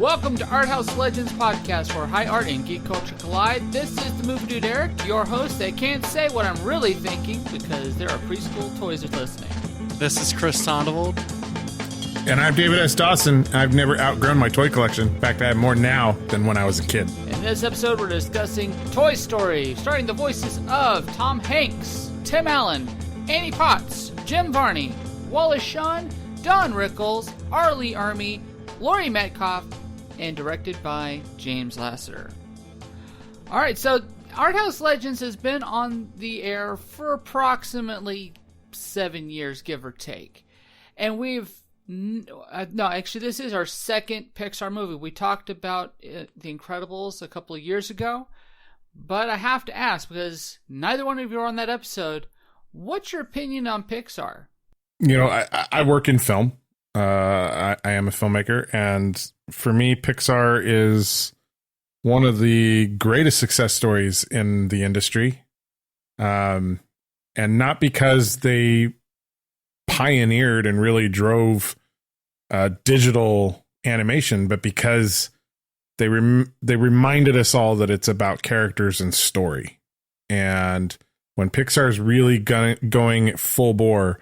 Welcome to Art House Legends Podcast, where high art and geek culture collide. This is the MovieDude Eric, your host that can't say what I'm really thinking because there are preschool toys listening. This is Chris Tondevold. And I'm David S. Dawson. I've never outgrown my toy collection. In fact, I have more now than when I was a kid. In this episode, we're discussing Toy Story, starring the voices of Tom Hanks, Tim Allen, Annie Potts, Jim Varney, Wallace Shawn, Don Rickles, Arlie Army, Laurie Metcalf, and directed by James Lasseter. Alright, so Art House Legends has been on the air for approximately 7 years, give or take. And this is our second Pixar movie. We talked about The Incredibles a couple of years ago, but I have to ask, because neither one of you are on that episode, what's your opinion on Pixar? You know, I work in film. I am a filmmaker, and for me, Pixar is one of the greatest success stories in the industry. And not because they pioneered and really drove digital animation, but because they reminded us all that it's about characters and story. And when Pixar is really going full bore,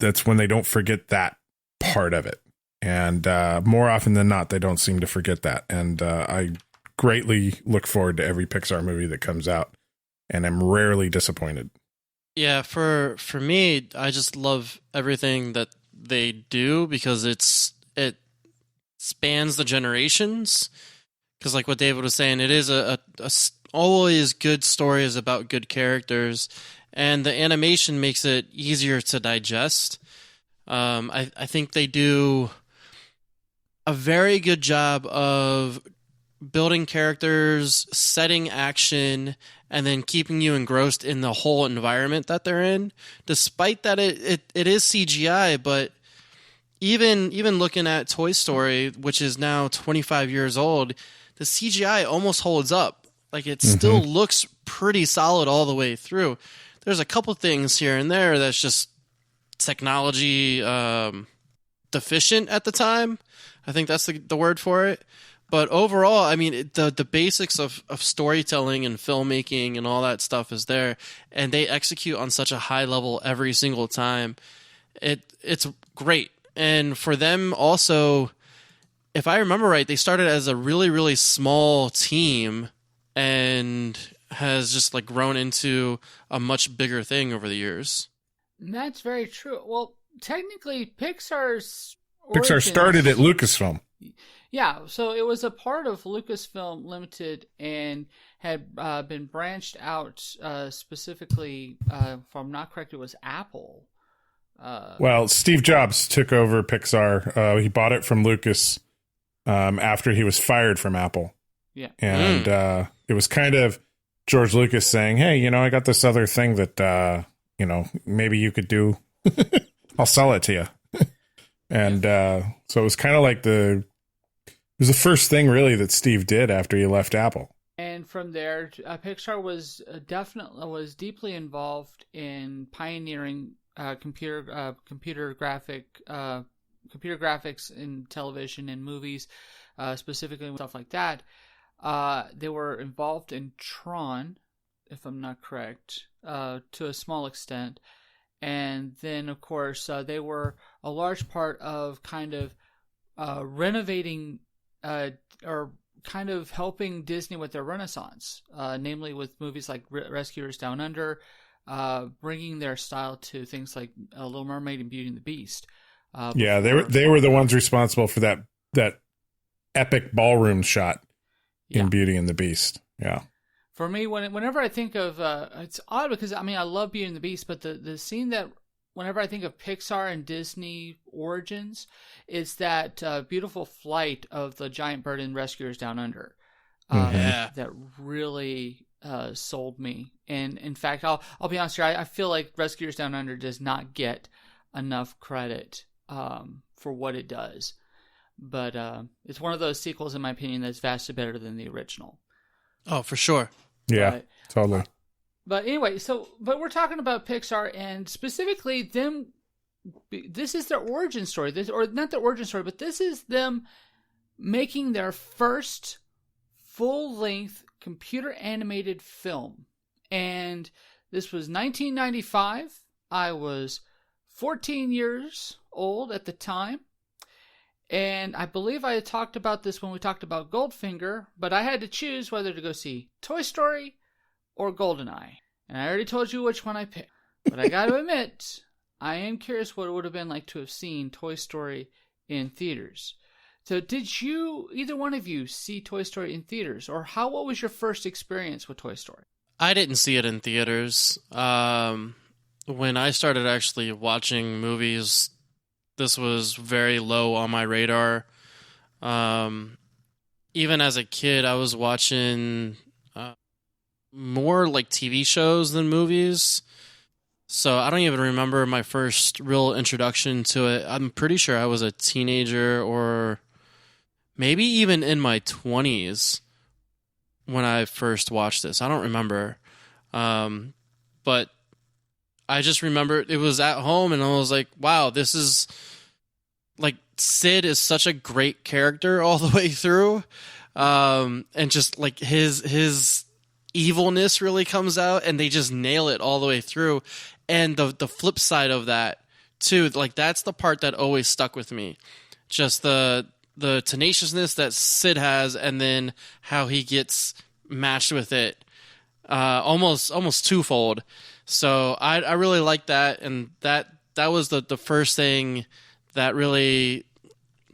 that's when they don't forget that part of it. And more often than not, they don't seem to forget that. And I greatly look forward to every Pixar movie that comes out, and I'm rarely disappointed. Yeah, for me, I just love everything that they do because it spans the generations. Because like what David was saying, it is a always good stories about good characters, and the animation makes it easier to digest. I think they do a very good job of building characters, setting action, and then keeping you engrossed in the whole environment that they're in. Despite that it is CGI, but even looking at Toy Story, which is now 25 years old, the CGI almost holds up. Like it still looks pretty solid all the way through. There's a couple things here and there that's just technology deficient at the time. I think that's the word for it. But overall, I mean, the basics of storytelling and filmmaking and all that stuff is there, and they execute on such a high level every single time. It's great. And for them also, if I remember right, they started as a really, really small team and has just like grown into a much bigger thing over the years. That's very true. Well, technically, Pixar started at Lucasfilm. Yeah, so it was a part of Lucasfilm Limited and had been branched out specifically, if I'm not correct, it was Apple. Well, Steve Jobs took over Pixar. He bought it from Lucas after he was fired from Apple. Yeah. And it was kind of George Lucas saying, hey, you know, I got this other thing that, you know, maybe you could do. I'll sell it to you. And so it was kind of like it was the first thing really that Steve did after he left Apple. And from there, Pixar was deeply involved in pioneering computer graphics in television and movies, specifically stuff like that. They were involved in Tron, if I'm not correct, to a small extent. And then, of course, they were a large part of kind of renovating or kind of helping Disney with their renaissance, namely with movies like Rescuers Down Under, bringing their style to things like Little Mermaid and Beauty and the Beast. Yeah, they were the ones responsible for that epic ballroom shot in Beauty and the Beast. Yeah. For me, whenever I think of, it's odd because, I mean, I love Beauty and the Beast, but the scene that, whenever I think of Pixar and Disney origins, is that beautiful flight of the giant bird in Rescuers Down Under. That really sold me. And in fact, I'll be honest here, I feel like Rescuers Down Under does not get enough credit for what it does. But it's one of those sequels, in my opinion, that's vastly better than the original. Oh, for sure. Yeah, totally. But anyway, but we're talking about Pixar, and specifically them. This is their origin story. Or not their origin story, but this is them making their first full-length computer-animated film. And this was 1995. I was 14 years old at the time. And I believe I had talked about this when we talked about Goldfinger, but I had to choose whether to go see Toy Story or GoldenEye. And I already told you which one I picked. But I got to admit, I am curious what it would have been like to have seen Toy Story in theaters. So did either one of you, see Toy Story in theaters? Or what was your first experience with Toy Story? I didn't see it in theaters. When I started actually watching movies, this was very low on my radar. Even as a kid, I was watching more like TV shows than movies. So I don't even remember my first real introduction to it. I'm pretty sure I was a teenager or maybe even in my 20s when I first watched this. I don't remember. But I just remember it was at home and I was like, wow, this is like Sid is such a great character all the way through. And just like his evilness really comes out and they just nail it all the way through. And the flip side of that too, like that's the part that always stuck with me. Just the tenaciousness that Sid has and then how he gets matched with it. Almost twofold. So I really like that, and that was the first thing that really,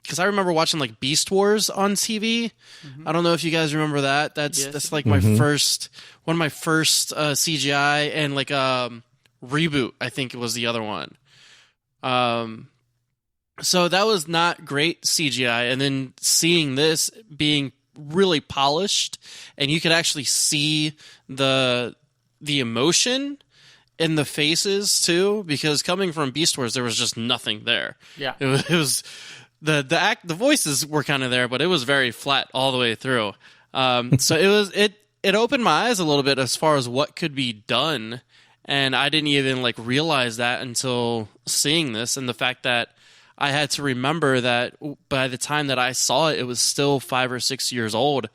because I remember watching like Beast Wars on TV. Mm-hmm. I don't know if you guys remember that. That's like my first one of my first CGI and like Reboot. I think it was the other one. So that was not great CGI, and then seeing this being really polished, and you could actually see the emotion in the faces too, because coming from Beast Wars, there was just nothing there. Yeah, it was the voices were kind of there, but it was very flat all the way through. So it opened my eyes a little bit as far as what could be done, and I didn't even like realize that until seeing this, and the fact that I had to remember that by the time that I saw it, it was still 5 or 6 years old,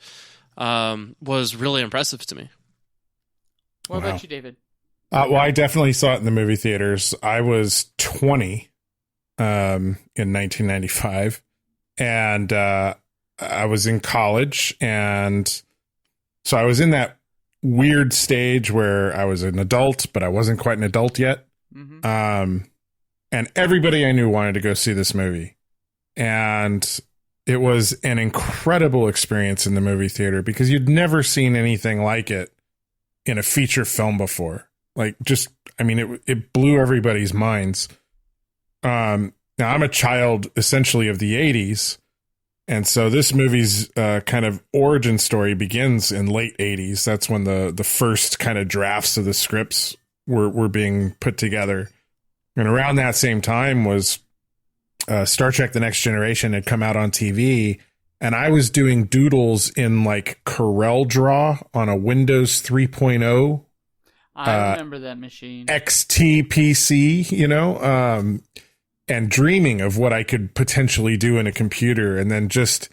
was really impressive to me. What about you, David? Well, I definitely saw it in the movie theaters. I was 20 in 1995, and I was in college, and so I was in that weird stage where I was an adult, but I wasn't quite an adult yet. Mm-hmm. And everybody I knew wanted to go see this movie. And it was an incredible experience in the movie theater because you'd never seen anything like it in a feature film before. Like, just, I mean, it blew everybody's minds. Now, I'm a child essentially of the 80s. And so this movie's kind of origin story begins in late 80s. That's when the first kind of drafts of the scripts were being put together. And around that same time was Star Trek: The Next Generation had come out on TV, and I was doing doodles in like Corel Draw on a Windows 3.0. I remember that machine. XT PC, and dreaming of what I could potentially do in a computer. And then just,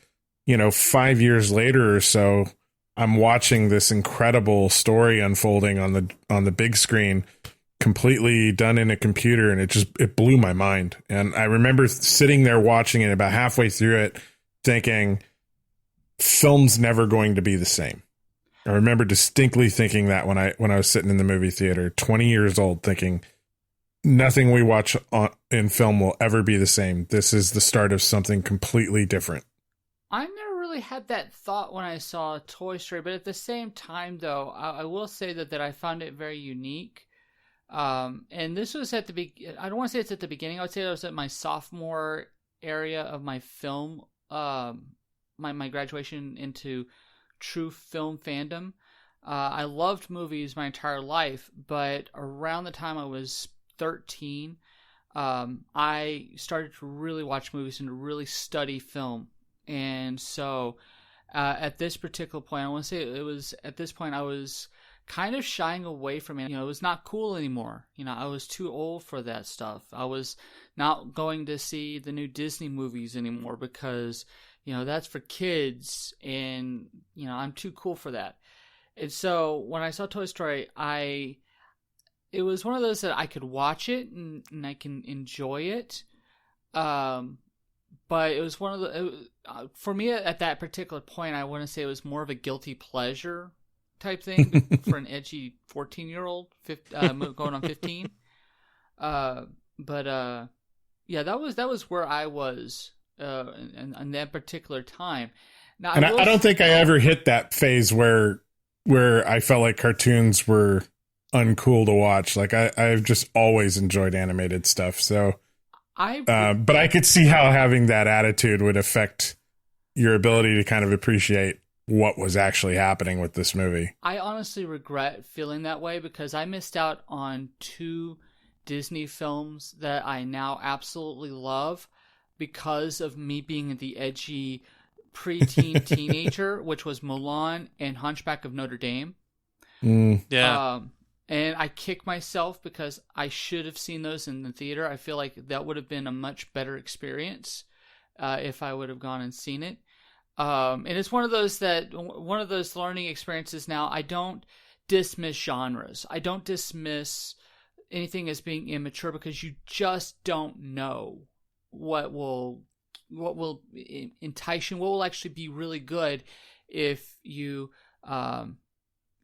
5 years later or so, I'm watching this incredible story unfolding on the big screen, completely done in a computer, and it blew my mind. And I remember sitting there watching it about halfway through it thinking, film's never going to be the same. I remember distinctly thinking that when I was sitting in the movie theater, 20 years old, thinking nothing we watch in film will ever be the same. This is the start of something completely different. I never really had that thought when I saw Toy Story, but at the same time, though, I will say that I found it very unique. And this was at I don't want to say it's at the beginning. I would say it was at my sophomore area of my film, my graduation into true film fandom. I loved movies my entire life, but around the time I was 13, I started to really watch movies and to really study film. And so, at this particular point, I want to say it was at this point I was kind of shying away from it. It was not cool anymore. I was too old for that stuff. I was not going to see the new Disney movies anymore because, that's for kids, and I'm too cool for that. And so when I saw Toy Story, it was one of those that I could watch it and I can enjoy it. But it was one of the, for me at that particular point, I want to say it was more of a guilty pleasure type thing for an edgy 14-year-old going on 15. Yeah, that was where I was in that particular time. Now, I don't think I ever hit that phase where I felt like cartoons were uncool to watch. Like I've just always enjoyed animated stuff. So, but I could see how having that attitude would affect your ability to kind of appreciate what was actually happening with this movie. I honestly regret feeling that way because I missed out on 2 Disney films that I now absolutely love because of me being the edgy preteen teenager, which was Mulan and Hunchback of Notre Dame. Yeah. And I kick myself because I should have seen those in the theater. I feel like that would have been a much better experience if I would have gone and seen it. And it's one of those learning experiences now. I don't dismiss genres. I don't dismiss anything as being immature because you just don't know what will entice you, what will actually be really good if you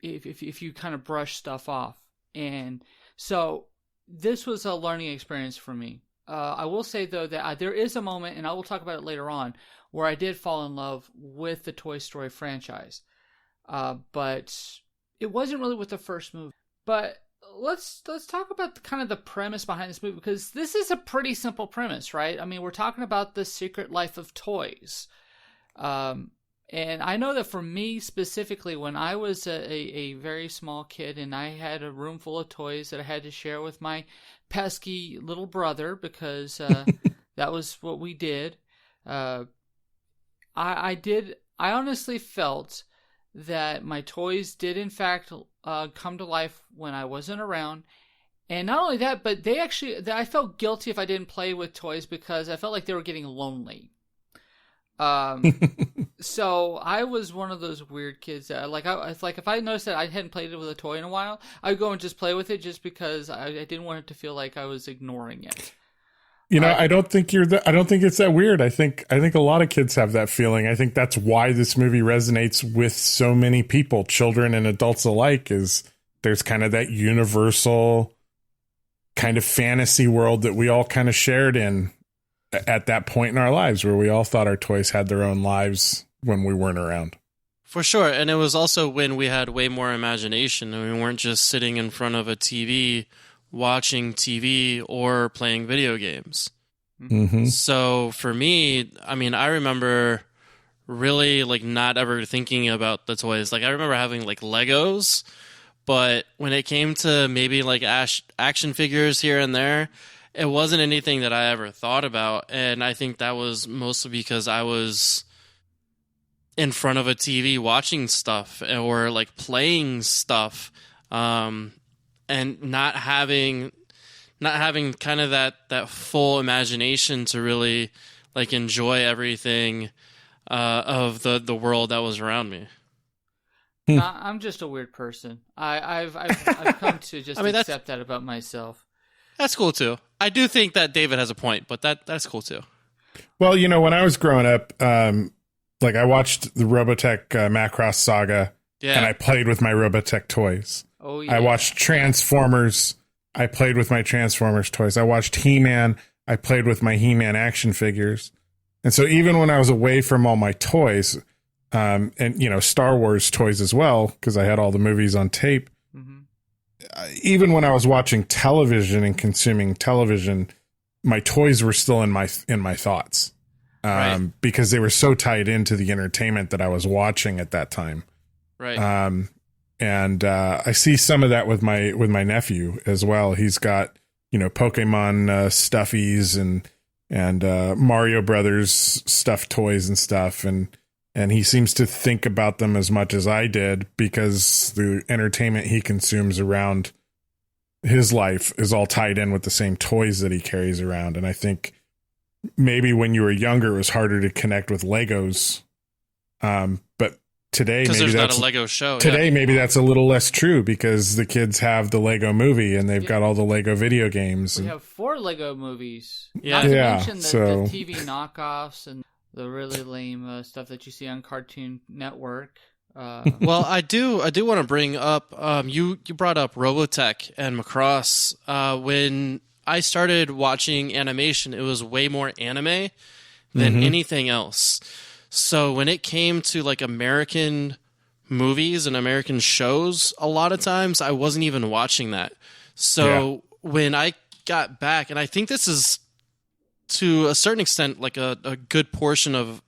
if you kind of brush stuff off. And so this was a learning experience for me. I will say though that there is a moment, and I will talk about it later on, where I did fall in love with the Toy Story franchise, but it wasn't really with the first movie. But let's talk about the premise behind this movie, because this is a pretty simple premise, right? I mean, we're talking about the secret life of toys. And I know that for me specifically, when I was a very small kid and I had a room full of toys that I had to share with my pesky little brother, because that was what we did, I honestly felt that my toys did in fact come to life when I wasn't around. And not only that, but I felt guilty if I didn't play with toys because I felt like they were getting lonely. So I was one of those weird kids that if I noticed that I hadn't played it with a toy in a while, I'd go and just play with it just because I didn't want it to feel like I was ignoring it. I don't think I don't think it's that weird. I think a lot of kids have that feeling. I think that's why this movie resonates with so many people, children and adults alike, is there's kind of that universal kind of fantasy world that we all kind of shared in at that point in our lives, where we all thought our toys had their own lives when we weren't around. For sure. And it was also when we had way more imagination and we weren't just sitting in front of a TV watching TV or playing video games. Mm-hmm. So for me, I mean, I remember really not ever thinking about the toys. I remember having Legos, but when it came to maybe action figures here and there, it wasn't anything that I ever thought about. And I think that was mostly because I was in front of a TV watching stuff or playing stuff, and not having kind of that full imagination to really enjoy everything of the world that was around me. I'm just a weird person. I've come to just accept that about myself. That's cool too. I do think that David has a point, but that's cool too. Well, when I was growing up, I watched the Robotech Macross saga, and I played with my Robotech toys. Oh yeah. I watched Transformers. I played with my Transformers toys. I watched He-Man. I played with my He-Man action figures. And so even when I was away from all my toys, and Star Wars toys as well, because I had all the movies on tape. Mm-hmm. Even when I was watching television and consuming television, my toys were still in my thoughts, right. Because they were so tied into the entertainment that I was watching at that time. Right. And I see some of that with my nephew as well. He's got Pokemon stuffies and Mario Brothers stuffed toys and stuff, and he seems to think about them as much as I did because the entertainment he consumes around his life is all tied in with the same toys that he carries around. And I think maybe when you were younger, it was harder to connect with Legos. But today, because maybe there's that's not a Lego show. today. Maybe that's a little less true because the kids have the Lego movie and they've got all the Lego video games. We And, have 4 Lego movies. Yeah. Not to Yeah, mention the so- TV knockoffs and the really lame stuff that you see on Cartoon Network. Well, I do want to bring up. You brought up Robotech and Macross. When I started watching animation, it was way more anime than anything else. So when it came to like American movies and American shows, a lot of times I wasn't even watching that. So when I got back, and I think this is to a certain extent like a good portion of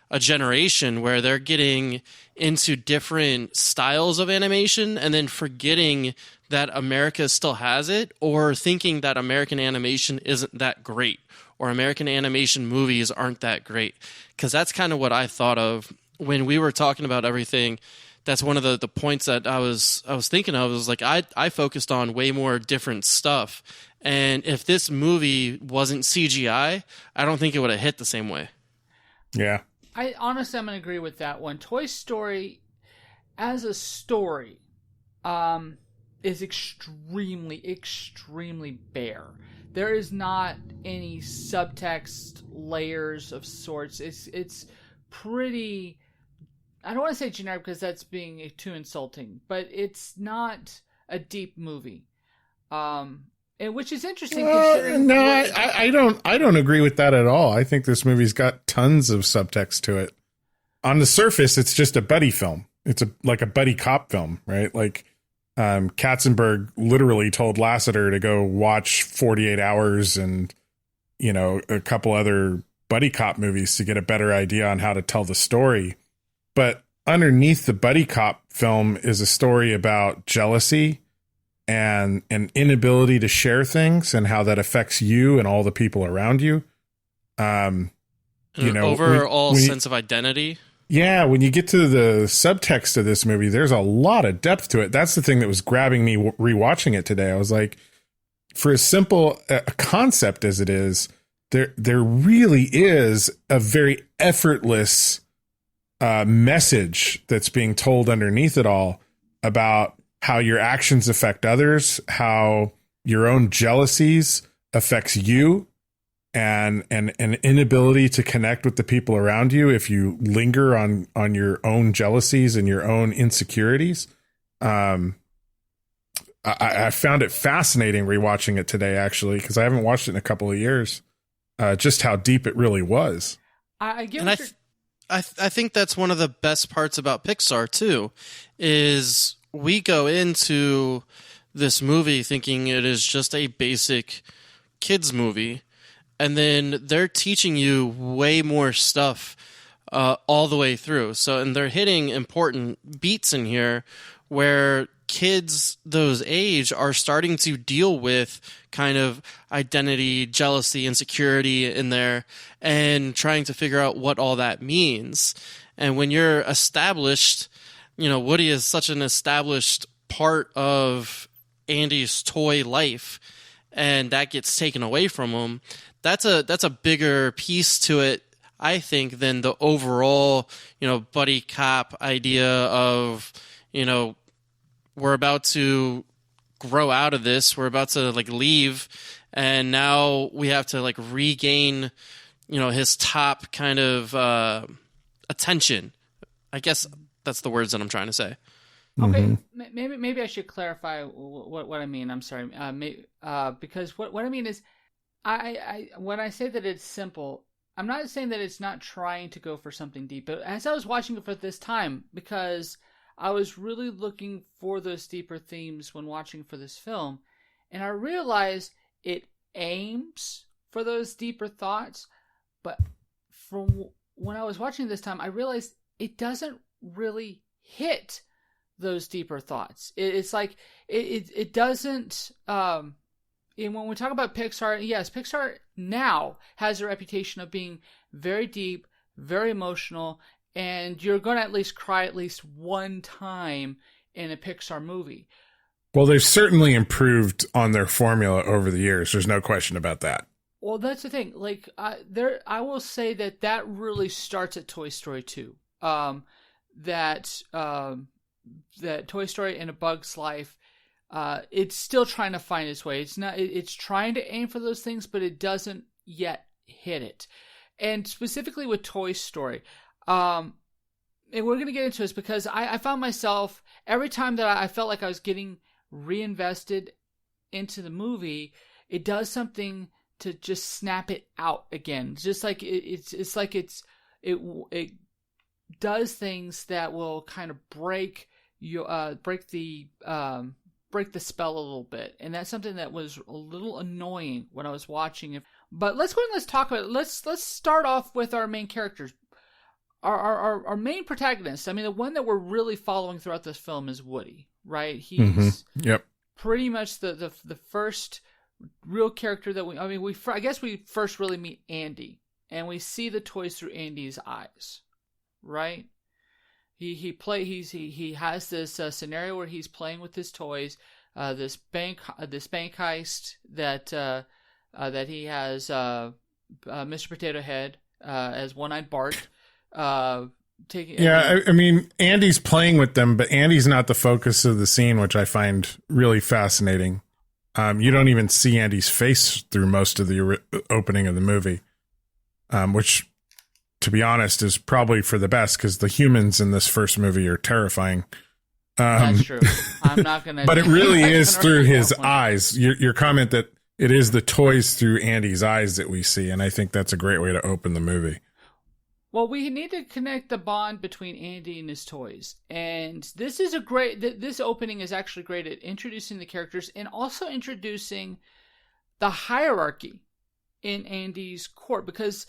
a generation where they're getting into different styles of animation and then forgetting that America still has it, or thinking that American animation isn't that great, or American animation movies aren't that great. Because that's kind of what I thought of when we were talking about everything. That's one of the points that I was thinking of. Was like I focused on way more different stuff. And if this movie wasn't CGI, I don't think it would have hit the same way. yeah. I honestly, I'm going to agree with that one. Toy Story, as a story, is extremely, extremely bare. There is not any subtext layers of sorts. It's pretty. I don't want to say generic because that's being too insulting, but it's not a deep movie. And which is interesting. No, I don't agree with that at all. I think this movie's got tons of subtext to it. On the surface, it's just a buddy film. It's like a buddy cop film, right? Like Katzenberg literally told Lasseter to go watch 48 Hours and, you know, a couple other buddy cop movies to get a better idea on how to tell the story. But underneath the buddy cop film is a story about jealousy and an inability to share things and how that affects you and all the people around you. You know, overall sense of identity. Yeah, when you get to the subtext of this movie, there's a lot of depth to it. That's the thing that was grabbing me rewatching it today. I was like, for as simple a concept as it is, there really is a very effortless message that's being told underneath it all about how your actions affect others, how your own jealousies affects you, and an inability to connect with the people around you if you linger on your own jealousies and your own insecurities. I found it fascinating rewatching it today, actually, because I haven't watched it in a couple of years. Just how deep it really was. I think that's one of the best parts about Pixar too, is we go into this movie thinking it is just a basic kids movie, and then they're teaching you way more stuff all the way through. So, and they're hitting important beats in here where kids those age are starting to deal with kind of identity, jealousy, insecurity in there, and trying to figure out what all that means. And when you're established, you know, Woody is such an established part of Andy's toy life, and that gets taken away from him. That's a bigger piece to it, I think, than the overall, you know, buddy cop idea of, you know, we're about to grow out of this, we're about to like leave, and now we have to like regain, you know, his top kind of attention. I guess that's the words that I'm trying to say. Okay, maybe I should clarify what I mean. I'm sorry, because what I mean is, I when I say that it's simple, I'm not saying that it's not trying to go for something deep. But as I was watching it for this time, because I was really looking for those deeper themes when watching for this film, and I realized it aims for those deeper thoughts, but from when I was watching this time, I realized it doesn't really hit those deeper thoughts. It's like it doesn't. And when we talk about Pixar, yes, Pixar now has a reputation of being very deep, very emotional, and you're going to at least cry at least one time in a Pixar movie. Well, they've certainly improved on their formula over the years. There's no question about that. Well, that's the thing. Like, I will say that really starts at Toy Story 2. That Toy Story and A Bug's Life, it's still trying to find its way. It's trying to aim for those things, but it doesn't yet hit it. And specifically with Toy Story, and we're going to get into this because I found myself, every time that I felt like I was getting reinvested into the movie, it does something to just snap it out again. Just like it does things that will kind of break the spell a little bit, and that's something that was a little annoying when I was watching it. But let's go and let's talk about it. Let's start off with our main characters. Our main protagonist. I mean, the one that we're really following throughout this film is Woody, right? He's pretty much the first real character that I guess we first really meet Andy, and we see the toys through Andy's eyes, right? He has this scenario where he's playing with his toys, this bank heist that he has Mr. Potato Head as One-Eyed Bart taking. Yeah, I mean, Andy's playing with them, but Andy's not the focus of the scene, which I find really fascinating. You don't even see Andy's face through most of the opening of the movie, which, to be honest, is probably for the best because the humans in this first movie are terrifying. That's true. I'm not gonna. But it really is through his eyes. Your comment that it is the toys through Andy's eyes that we see, and I think that's a great way to open the movie. Well, we need to connect the bond between Andy and his toys. And this is this opening is actually great at introducing the characters and also introducing the hierarchy in Andy's court. Because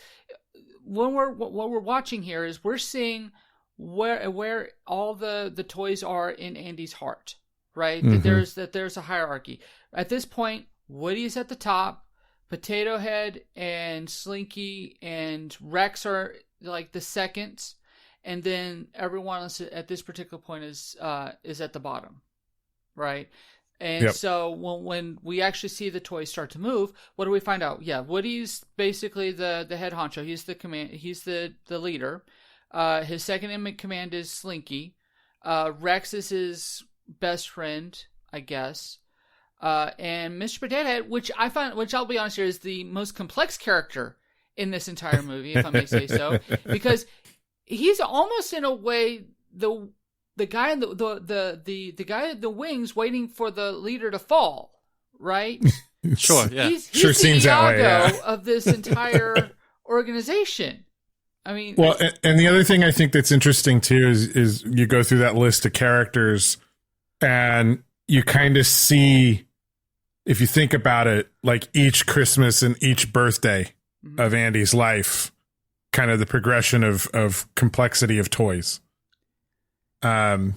what we're watching here is we're seeing where all the toys are in Andy's heart, right? Mm-hmm. That there's a hierarchy. At this point, Woody's at the top, Potato Head and Slinky and Rex are like the second, and then everyone else at this particular point is at the bottom, right? And so when we actually see the toys start to move, what do we find out? Yeah, Woody's basically the head honcho. He's the leader. His second in command is Slinky. Rex is his best friend, I guess. And Mr. Potato Head, which I'll be honest here, is the most complex character in this entire movie, if I may say so, because he's almost in a way the guy in the guy in the wings waiting for the leader to fall, right? Sure, yeah, he's sure the seems that way, yeah. of this entire organization. I mean, well, and the other thing I think that's interesting too is you go through that list of characters, and you kind of see, if you think about it, like each Christmas and each birthday of Andy's life, kind of the progression of complexity of toys. Because,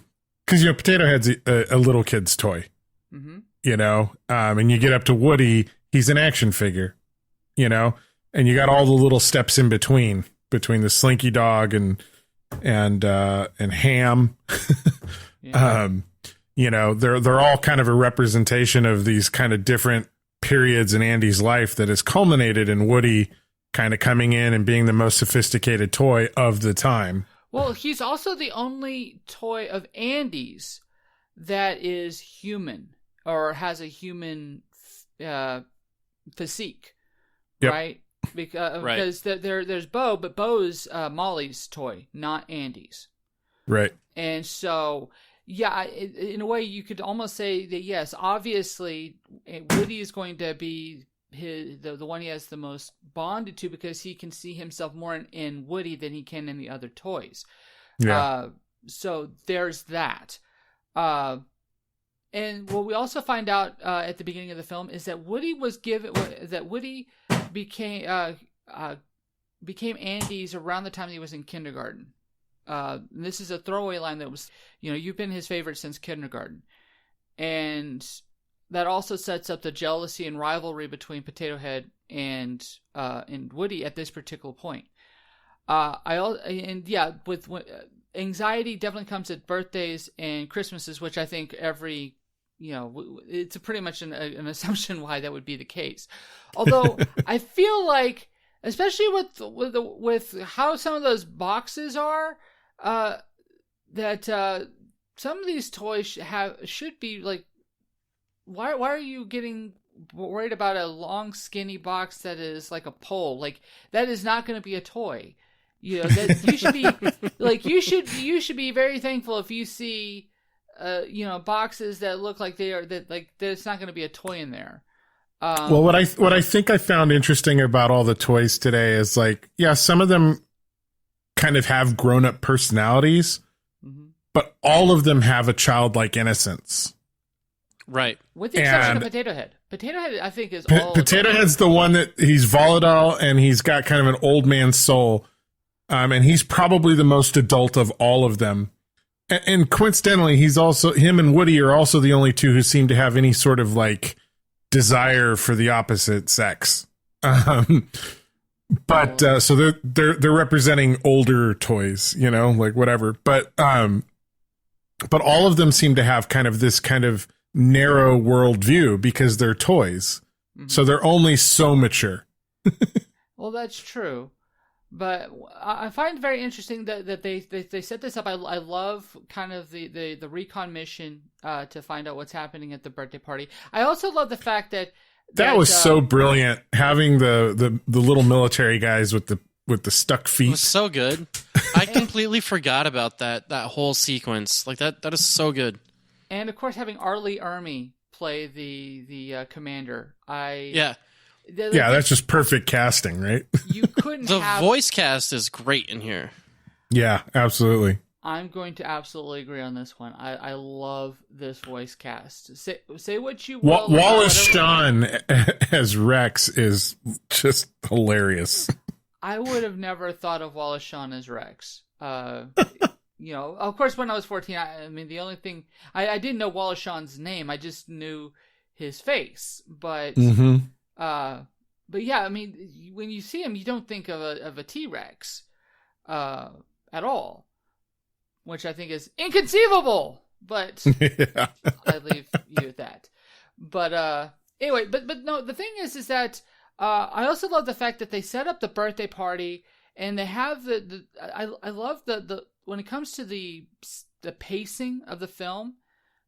Potato Head's a little kid's toy, and you get up to Woody, he's an action figure, and you got all the little steps in between the Slinky Dog and Ham. They're all kind of a representation of these kind of different periods in Andy's life that has culminated in Woody kind of coming in and being the most sophisticated toy of the time. Well, he's also the only toy of Andy's that is human or has a human physique, right? Because there's Bo, but Bo is Molly's toy, not Andy's. Right. And so, yeah, in a way, you could almost say that, yes, obviously, Woody is going to be the one he has the most bonded to because he can see himself more in Woody than he can in the other toys. Yeah. So there's that. And what we also find out at the beginning of the film is that Woody became Andy's around the time he was in kindergarten. This is a throwaway line that was, you've been his favorite since kindergarten. And that also sets up the jealousy and rivalry between Potato Head and Woody at this particular point. Anxiety definitely comes at birthdays and Christmases, which I think every it's pretty much an assumption why that would be the case. Although I feel like, especially with how some of those boxes are, that some of these toys should be like, why are you getting worried about a long skinny box that is like a pole? Like, that is not going to be a toy. That you should be like, you should be very thankful if you see boxes that look like that it's not going to be a toy in there. Well, what I think I found interesting about all the toys today is like, yeah, some of them kind of have grown up personalities, but all of them have a childlike innocence. Right. With the exception of Potato Head. Potato Head, I think, is all... Potato Head's the one that he's volatile and he's got kind of an old man's soul. And he's probably the most adult of all of them. And coincidentally, him and Woody are also the only two who seem to have any sort of like desire for the opposite sex. But so they're representing older toys, like whatever. But all of them seem to have kind of this kind of narrow worldview because they're toys. Mm-hmm. So they're only so mature. Well, that's true. But I find it very interesting that they set this up. I love kind of the recon mission to find out what's happening at the birthday party. I also love the fact that was so brilliant, having the little military guys with the stuck feet. It was so good. I completely forgot about that whole sequence. Like that is so good. And of course, having Arlie Ermy play the commander. That's just perfect casting, right? You couldn't The voice cast is great in here. Yeah, absolutely. I'm going to absolutely agree on this one. I love this voice cast. Say what you will. Wallace Shawn as Rex is just hilarious. I would have never thought of Wallace Shawn as Rex. Of course, when I was 14, the only thing... I didn't know Wallace Shawn's name. I just knew his face. But... Mm-hmm. But yeah, when you see him, you don't think of a T-Rex at all, which I think is inconceivable. But yeah. I leave you at that. But anyway, but no, the thing is that I also love the fact that they set up the birthday party and they have I love the when it comes to the pacing of the film,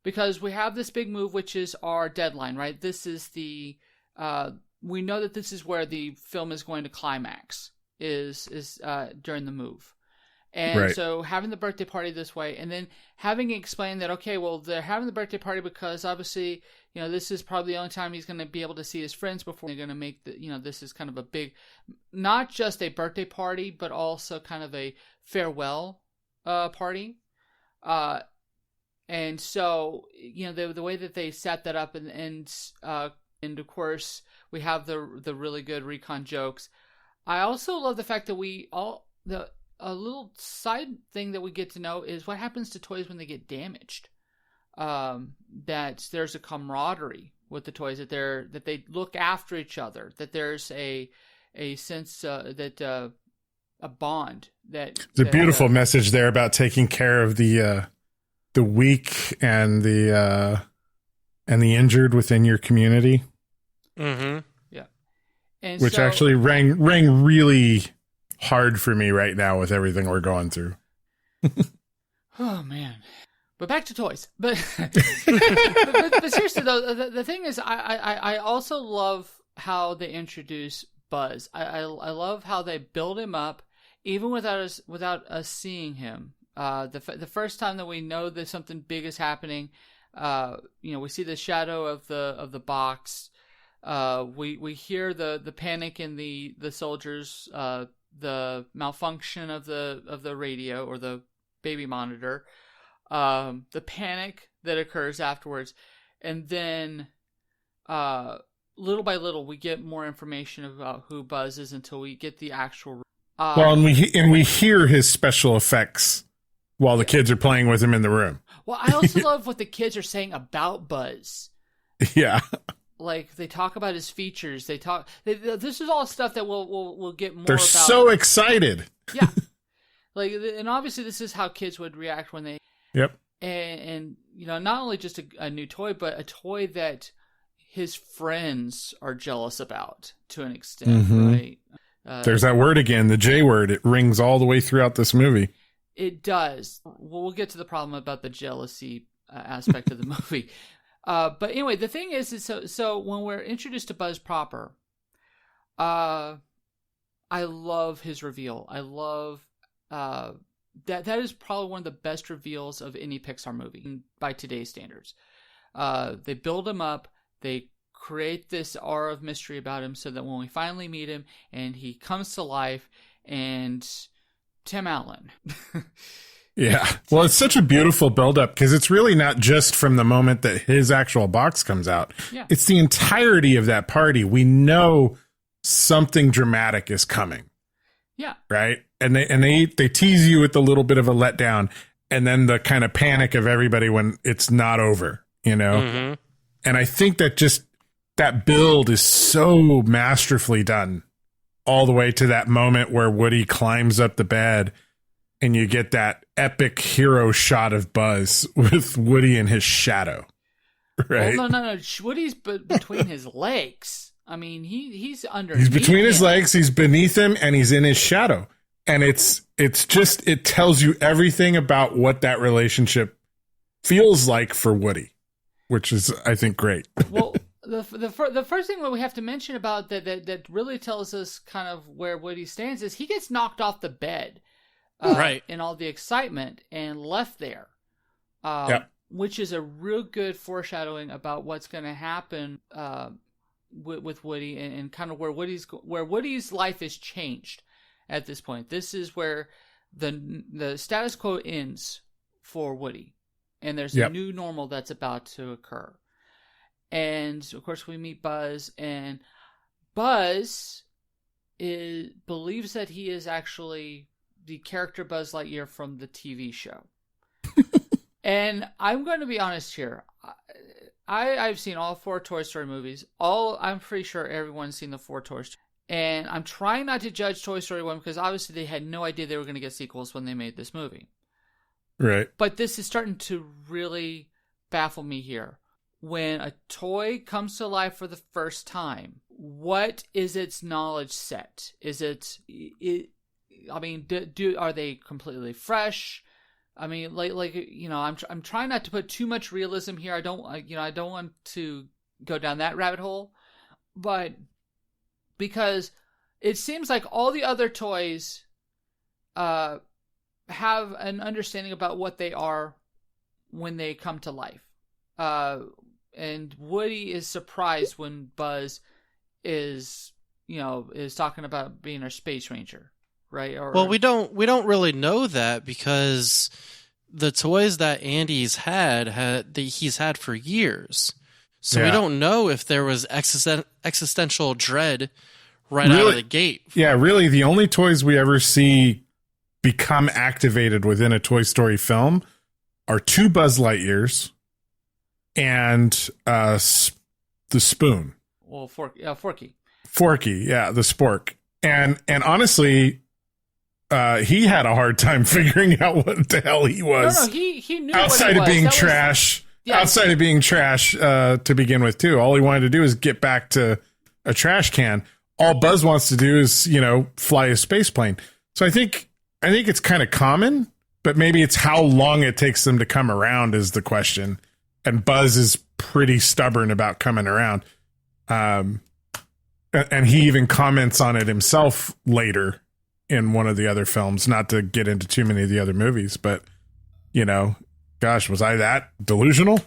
because we have this big move, which is our deadline, right? This is we know that this is where the film is going to climax, is during the move. And right. So having the birthday party this way, and then having it explain that, okay, well, they're having the birthday party because obviously, this is probably the only time he's going to be able to see his friends before they're going to make this is kind of a big, not just a birthday party, but also kind of a farewell party. And so, the way that they set that up and of course we have the really good recon jokes. I also love the fact that a little side thing that we get to know is what happens to toys when they get damaged. That there's a camaraderie with the toys, that they look after each other, that there's a sense that a bond that. It's a beautiful message there about taking care of the weak and the injured within your community. Mm-hmm. Yeah, and which actually rang really hard for me right now with everything we're going through. Oh man! But back to toys. But but seriously though, the thing is, I also love how they introduce Buzz. I love how they build him up, even without us seeing him. The first time that we know that something big is happening, we see the shadow of the box. We hear the panic in the soldiers, the malfunction of the radio or the baby monitor, the panic that occurs afterwards, and then little by little we get more information about who Buzz is until we get the actual. And we hear his special effects while the kids are playing with him in the room. Well, I also love what the kids are saying about Buzz. Yeah. Like, they talk about his features. This is all stuff that we'll get more about. They're so excited. Yeah. And obviously this is how kids would react when they... Yep. and not only just a new toy, but a toy that his friends are jealous about to an extent, right? There's that word again, the J word. It rings all the way throughout this movie. It does. Well, we'll get to the problem about the jealousy aspect of the movie. But anyway, the thing is so when we're introduced to Buzz proper, I love his reveal. I love that is probably one of the best reveals of any Pixar movie by today's standards. They build him up. They create this aura of mystery about him so that when we finally meet him and he comes to life, and Tim Allen. Yeah. Well, it's such a beautiful buildup because it's really not just from the moment that his actual box comes out. Yeah. It's the entirety of that party. We know something dramatic is coming. Yeah. Right. And they tease you with a little bit of a letdown, and then the kind of panic of everybody when it's not over, And I think that build is so masterfully done, all the way to that moment where Woody climbs up the bed and you get that epic hero shot of Buzz with Woody in his shadow. Right? Well, no. Woody's between his legs. I mean, he's underneath. He's between his him. legs, he's beneath him, and he's in his shadow. And it tells you everything about what that relationship feels like for Woody, which is, I think, great. Well, the first thing that we have to mention about that really tells us kind of where Woody stands is he gets knocked off the bed, right, in all the excitement and left there, which is a real good foreshadowing about what's going to happen with Woody and kind of where Woody's life is changed at this point. This is where the status quo ends for Woody, and there's a new normal that's about to occur. And of course, we meet Buzz, and Buzz believes that he is actually the character Buzz Lightyear from the TV show. And I'm going to be honest here. I've seen all 4 Toy Story movies. I'm pretty sure everyone's seen the 4 Toy Story. And I'm trying not to judge Toy Story 1 because obviously they had no idea they were going to get sequels when they made this movie. Right. But this is starting to really baffle me here. When a toy comes to life for the first time, what is its knowledge set? Is it I mean, are they completely fresh? I mean, I'm trying not to put too much realism here. I don't want to go down that rabbit hole, but because it seems like all the other toys have an understanding about what they are when they come to life. And Woody is surprised when Buzz is talking about being a space ranger, right? Well, we don't really know that because the toys that Andy's he's had for years. So we don't know if there was existential dread out of the gate. Yeah, really, the only toys we ever see become activated within a Toy Story film are 2 Buzz Lightyears and the spoon. Well, Forky. Forky, yeah, the spork. And honestly, he had a hard time figuring out what the hell he was. No, he knew outside what of he being was. trash. Outside of being trash to begin with, too. All he wanted to do is get back to a trash can. All Buzz wants to do is, fly a space plane. So I think it's kind of common, but maybe it's how long it takes them to come around is the question. And Buzz is pretty stubborn about coming around. And he even comments on it himself later in one of the other films, not to get into too many of the other movies, but, gosh, was I that delusional?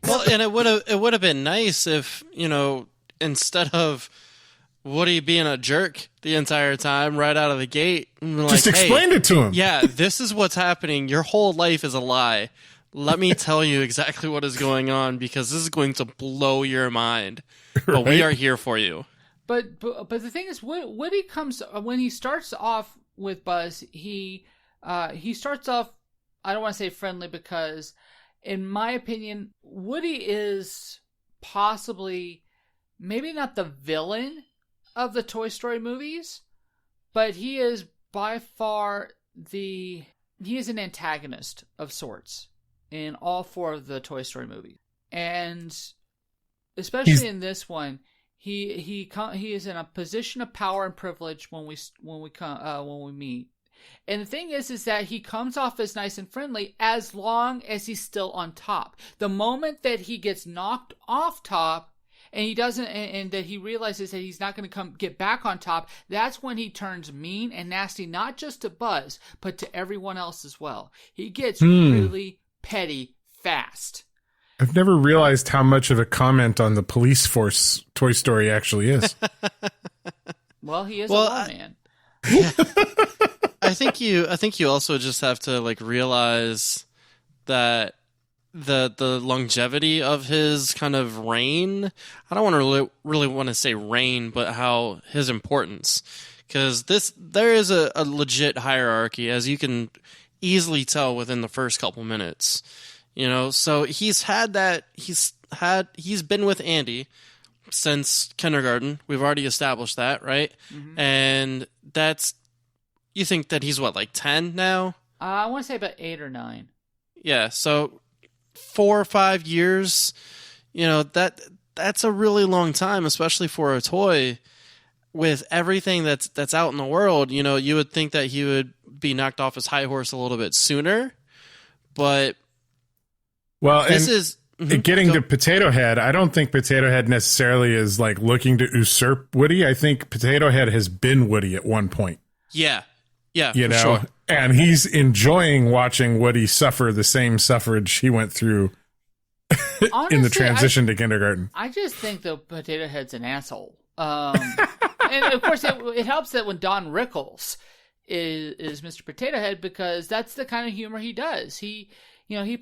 Well, and it would have been nice if, instead of Woody being a jerk the entire time right out of the gate, just explained it to him. Yeah, this is what's happening. Your whole life is a lie. Let me tell you exactly what is going on because this is going to blow your mind. But we are here for you. But the thing is, Woody comes when he starts off with Buzz. He starts off. I don't want to say friendly because, in my opinion, Woody is possibly maybe not the villain of the Toy Story movies, but he is by far the he is an antagonist of sorts in all 4 of the Toy Story movies, and especially in this one, he is in a position of power and privilege when we meet. And the thing is that he comes off as nice and friendly as long as he's still on top. The moment that he gets knocked off top, and he doesn't, and that he realizes that he's not going to get back on top, that's when he turns mean and nasty, not just to Buzz, but to everyone else as well. He gets really petty fast. I've never realized how much of a comment on the police force Toy Story actually is. Well, he is a lawman. I think you also just have to like realize that the longevity of his kind of reign. I don't want to really want to say reign, but how his importance, because there is a legit hierarchy, as you can easily tell within the first couple minutes. So he's had that. He's been with Andy since kindergarten. We've already established that, right? Mm-hmm. And you think that he's what, like 10 now? I want to say about 8 or 9. Yeah, so 4 or 5 years, that's a really long time, especially for a toy. With everything that's out in the world, you would think that he would be knocked off his high horse a little bit sooner, but getting to Potato Head, I don't think Potato Head necessarily is like looking to usurp Woody. I think Potato Head has been Woody at one point. Yeah, for sure. And he's enjoying watching Woody suffer the same suffrage he went through honestly, in the transition to kindergarten. I just think the Potato Head's an asshole. And of course, it helps that when Don Rickles is Mr. Potato Head, because that's the kind of humor he does. He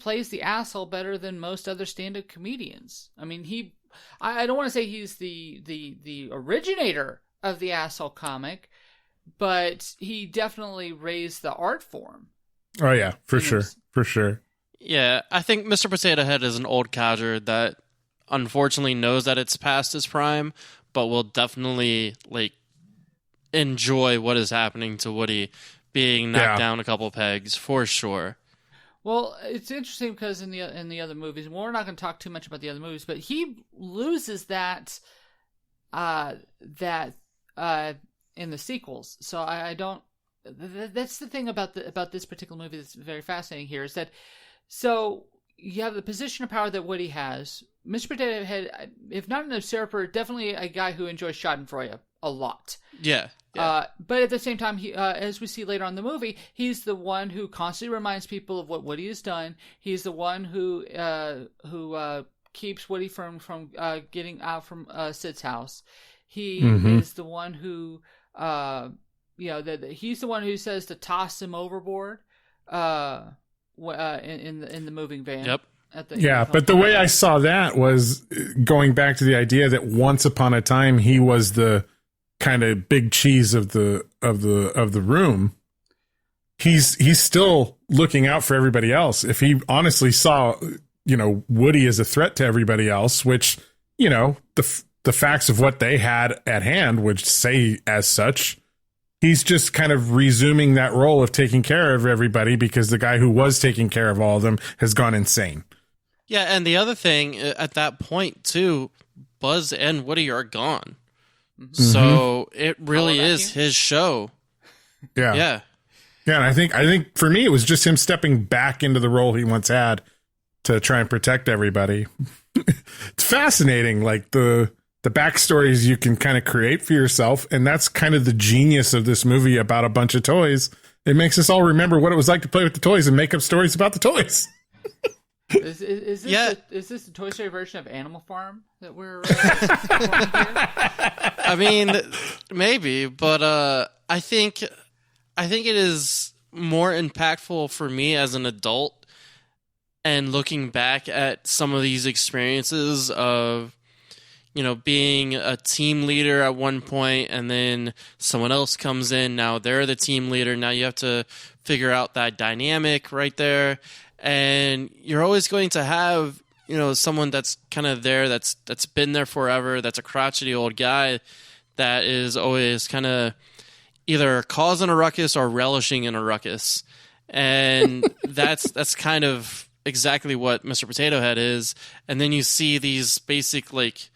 plays the asshole better than most other stand-up comedians. I mean, I don't want to say he's the originator of the asshole comic, but he definitely raised the art form. Oh yeah, for sure. Yeah, I think Mr. Potato Head is an old codger that unfortunately knows that it's past his prime, but will definitely like enjoy what is happening to Woody being knocked down a couple pegs for sure. Well, it's interesting because in the other movies, and we're not going to talk too much about the other movies, but he loses that in the sequels. So I don't. That's the thing about this particular movie that's very fascinating here, is that so you have the position of power that Woody has. Mr. Potato Head, if not an usurper, definitely a guy who enjoys Schadenfreude a lot. Yeah. But at the same time, he, as we see later on in the movie, he's the one who constantly reminds people of what Woody has done. He's the one who keeps Woody from getting out from Sid's house. He is the one who, he's the one who says to toss him overboard in the moving van. Yep. But the way I saw that was going back to the idea that once upon a time he was the kind of big cheese of the room. He's still looking out for everybody else. If he honestly saw, Woody as a threat to everybody else, which, the facts of what they had at hand would say as such, he's just kind of resuming that role of taking care of everybody because the guy who was taking care of all of them has gone insane. Yeah, and the other thing at that point too, Buzz and Woody are gone. Mm-hmm. So it really is his show. Yeah. And I think for me it was just him stepping back into the role he once had to try and protect everybody. It's fascinating, like the backstories you can kind of create for yourself, and that's kind of the genius of this movie about a bunch of toys. It makes us all remember what it was like to play with the toys and make up stories about the toys. Is this the Toy Story version of Animal Farm that we're here? I mean, maybe, but I think it is more impactful for me as an adult, and looking back at some of these experiences of, being a team leader at one point, and then someone else comes in. Now they're the team leader. Now you have to figure out that dynamic right there. And you're always going to have, someone that's kind of there, that's been there forever, that's a crotchety old guy that is always kind of either causing a ruckus or relishing in a ruckus. And that's kind of exactly what Mr. Potato Head is. And then you see these basic, like,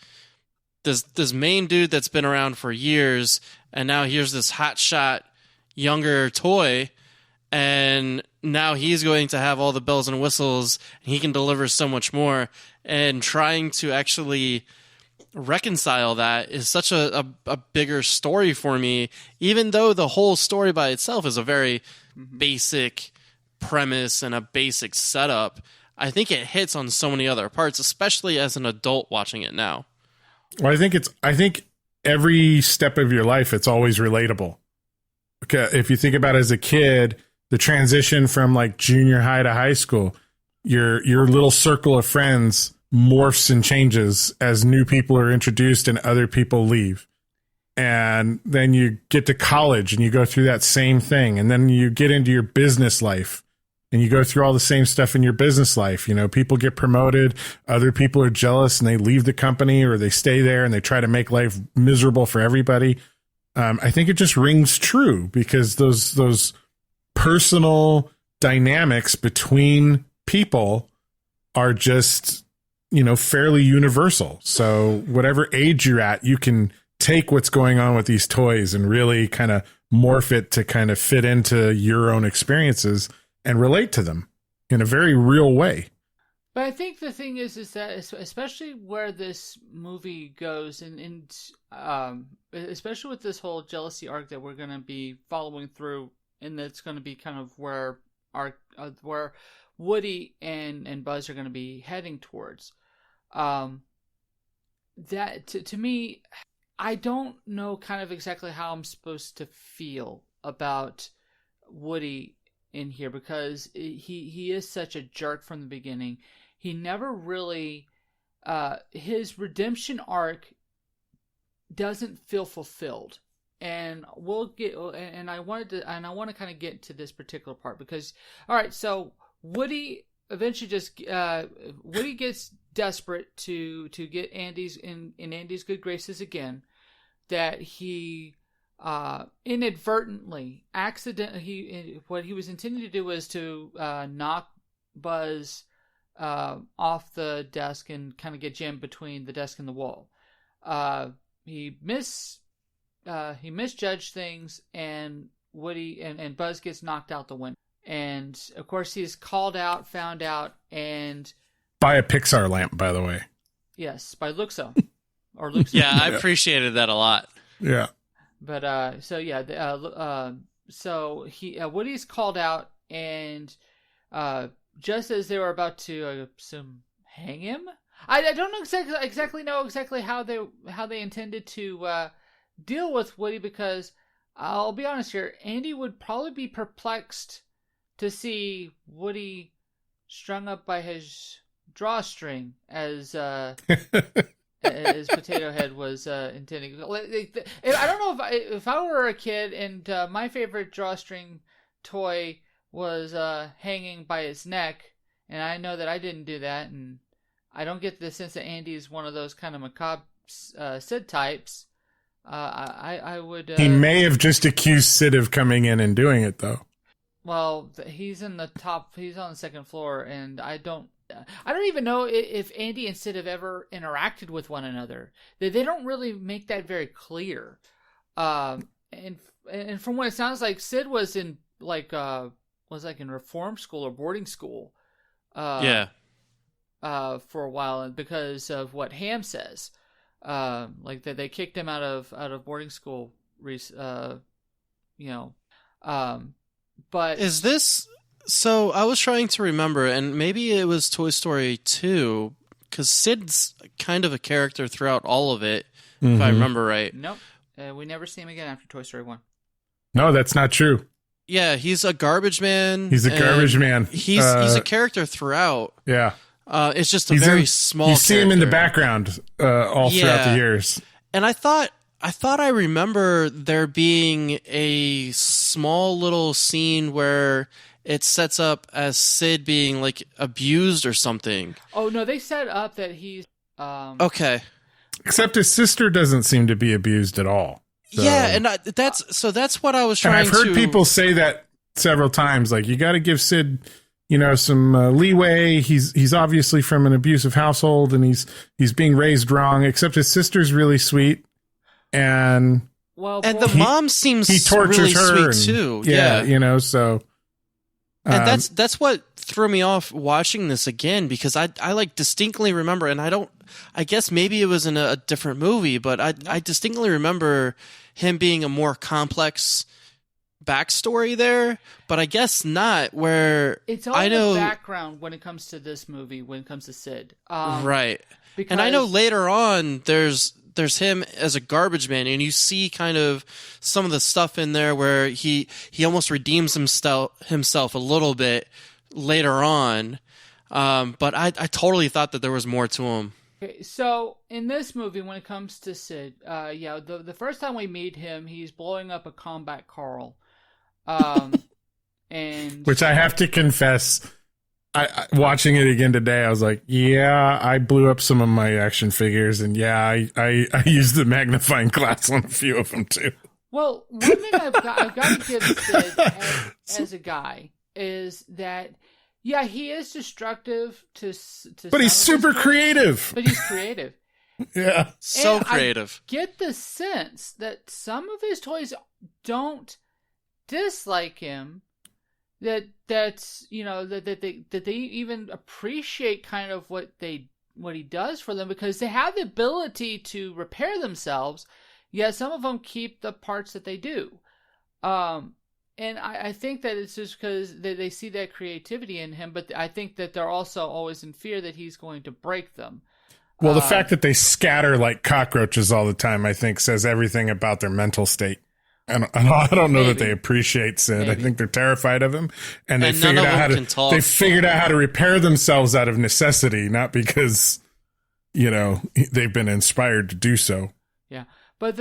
this main dude that's been around for years, and now here's this hotshot younger toy, and now he's going to have all the bells and whistles, and he can deliver so much more. And trying to actually reconcile that is such a bigger story for me, even though the whole story by itself is a very basic premise and a basic setup. I think it hits on so many other parts, especially as an adult watching it now. Well, I think every step of your life, it's always relatable. Okay, if you think about it as a kid, the transition from like junior high to high school, your little circle of friends morphs and changes as new people are introduced and other people leave. And then you get to college and you go through that same thing. And then you get into your business life and you go through all the same stuff in your business life. You know, people get promoted, other people are jealous and they leave the company, or they stay there and they try to make life miserable for everybody. I think it just rings true because those personal dynamics between people are just, you know, fairly universal. So whatever age you're at, you can take what's going on with these toys and really kind of morph it to kind of fit into your own experiences and relate to them in a very real way. But I think the thing is that especially where this movie goes, and especially with this whole jealousy arc that we're going to be following through, and that's going to be kind of where where Woody and Buzz are going to be heading towards. That to me, I don't know kind of exactly how I'm supposed to feel about Woody in here, because he is such a jerk from the beginning. He never really, his redemption arc doesn't feel fulfilled, and we'll get. And I want to kind of get to this particular part because, all right, so Woody eventually Woody gets desperate to get Andy's in Andy's good graces again, that he inadvertently, what he was intending to do was to knock Buzz off the desk and kind of get jammed between the desk and the wall. He misjudged things, and Woody and Buzz gets knocked out the window. And of course, he's found out, and by a Pixar lamp, by the way. Yes, by Luxo or Luxo. Yeah, I appreciated that a lot. Yeah. But so Woody's called out, and just as they were about to, I assume, hang him. I don't know exactly how they intended to deal with Woody, because I'll be honest here, Andy would probably be perplexed to see Woody strung up by his drawstring as as Potato Head was intending. I don't know if I were a kid and my favorite drawstring toy was hanging by its neck, and I know that I didn't do that, and I don't get the sense that Andy is one of those kind of macabre Sid types. I would. He may have just accused Sid of coming in and doing it, though. Well, he's on the second floor, and I don't even know if Andy and Sid have ever interacted with one another. They don't really make that very clear. And from what it sounds like, Sid was in in reform school or boarding school. For a while, and because of what Ham says, they kicked him out of boarding school. But is this? So I was trying to remember, and maybe it was Toy Story 2, because Sid's kind of a character throughout all of it, if I remember right. Nope, we never see him again after Toy Story 1. No, that's not true. Yeah, he's a garbage man. He's a garbage man. He's a character throughout. Yeah. It's just a very small You see him in the background all throughout the years. And I thought I remember there being a small little scene where it sets up as Sid being like abused or something. Oh no, they set up that he's okay. Except his sister doesn't seem to be abused at all. So. Yeah, and that's what I was trying to. And I've heard people say that several times, like, you got to give Sid, some leeway. He's obviously from an abusive household, and he's being raised wrong. Except his sister's really sweet, and the mom seems he tortures really her sweet too. Yeah, so. And that's what threw me off watching this again, because I like distinctly remember, and I guess maybe it was in a different movie, but I distinctly remember him being a more complex backstory there, but I guess not, where it's all the background when it comes to this movie, when it comes to Sid. Right. And I know later on there's him as a garbage man, and you see kind of some of the stuff in there where he almost redeems himself a little bit later on. But I totally thought that there was more to him. Okay, so in this movie, when it comes to Sid, the first time we meet him, he's blowing up a combat Carl. And which I have to confess, I watching it again today, I was like, yeah, I blew up some of my action figures, and yeah, I used the magnifying glass on a few of them too. Well, one thing I've got to give Sid as a guy is that, yeah, he is destructive to but he's super creative. But he's creative. Yeah, so creative. I get the sense that some of his toys don't dislike him. That they even appreciate kind of what he does for them, because they have the ability to repair themselves. Yet some of them keep the parts that they do. And I think that it's just because they see that creativity in him, but I think that they're also always in fear that he's going to break them. Well, the fact that they scatter like cockroaches all the time, I think, says everything about their mental state. I don't know that they appreciate Sid. I think they're terrified of him, and they figured out how to repair themselves out of necessity, not because they've been inspired to do so. Yeah, but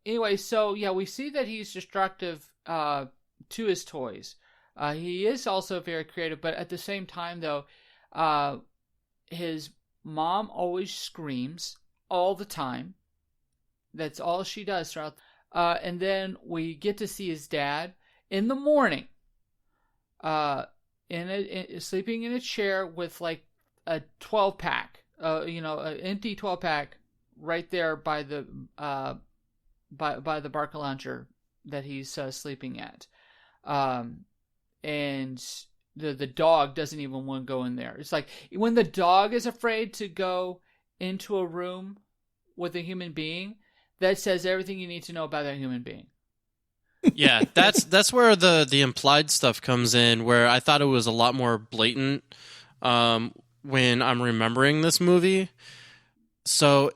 anyway, so yeah, we see that he's destructive to his toys. He is also very creative, but at the same time, though, his mom always screams all the time. That's all she does throughout. And then we get to see his dad in the morning, sleeping in a chair with like a 12-pack, an empty 12-pack right there by the by the Barca Launcher that he's sleeping at, and the dog doesn't even want to go in there. It's like when the dog is afraid to go into a room with a human being. That says everything you need to know about that human being. Yeah, that's where the implied stuff comes in, where I thought it was a lot more blatant when I'm remembering this movie. So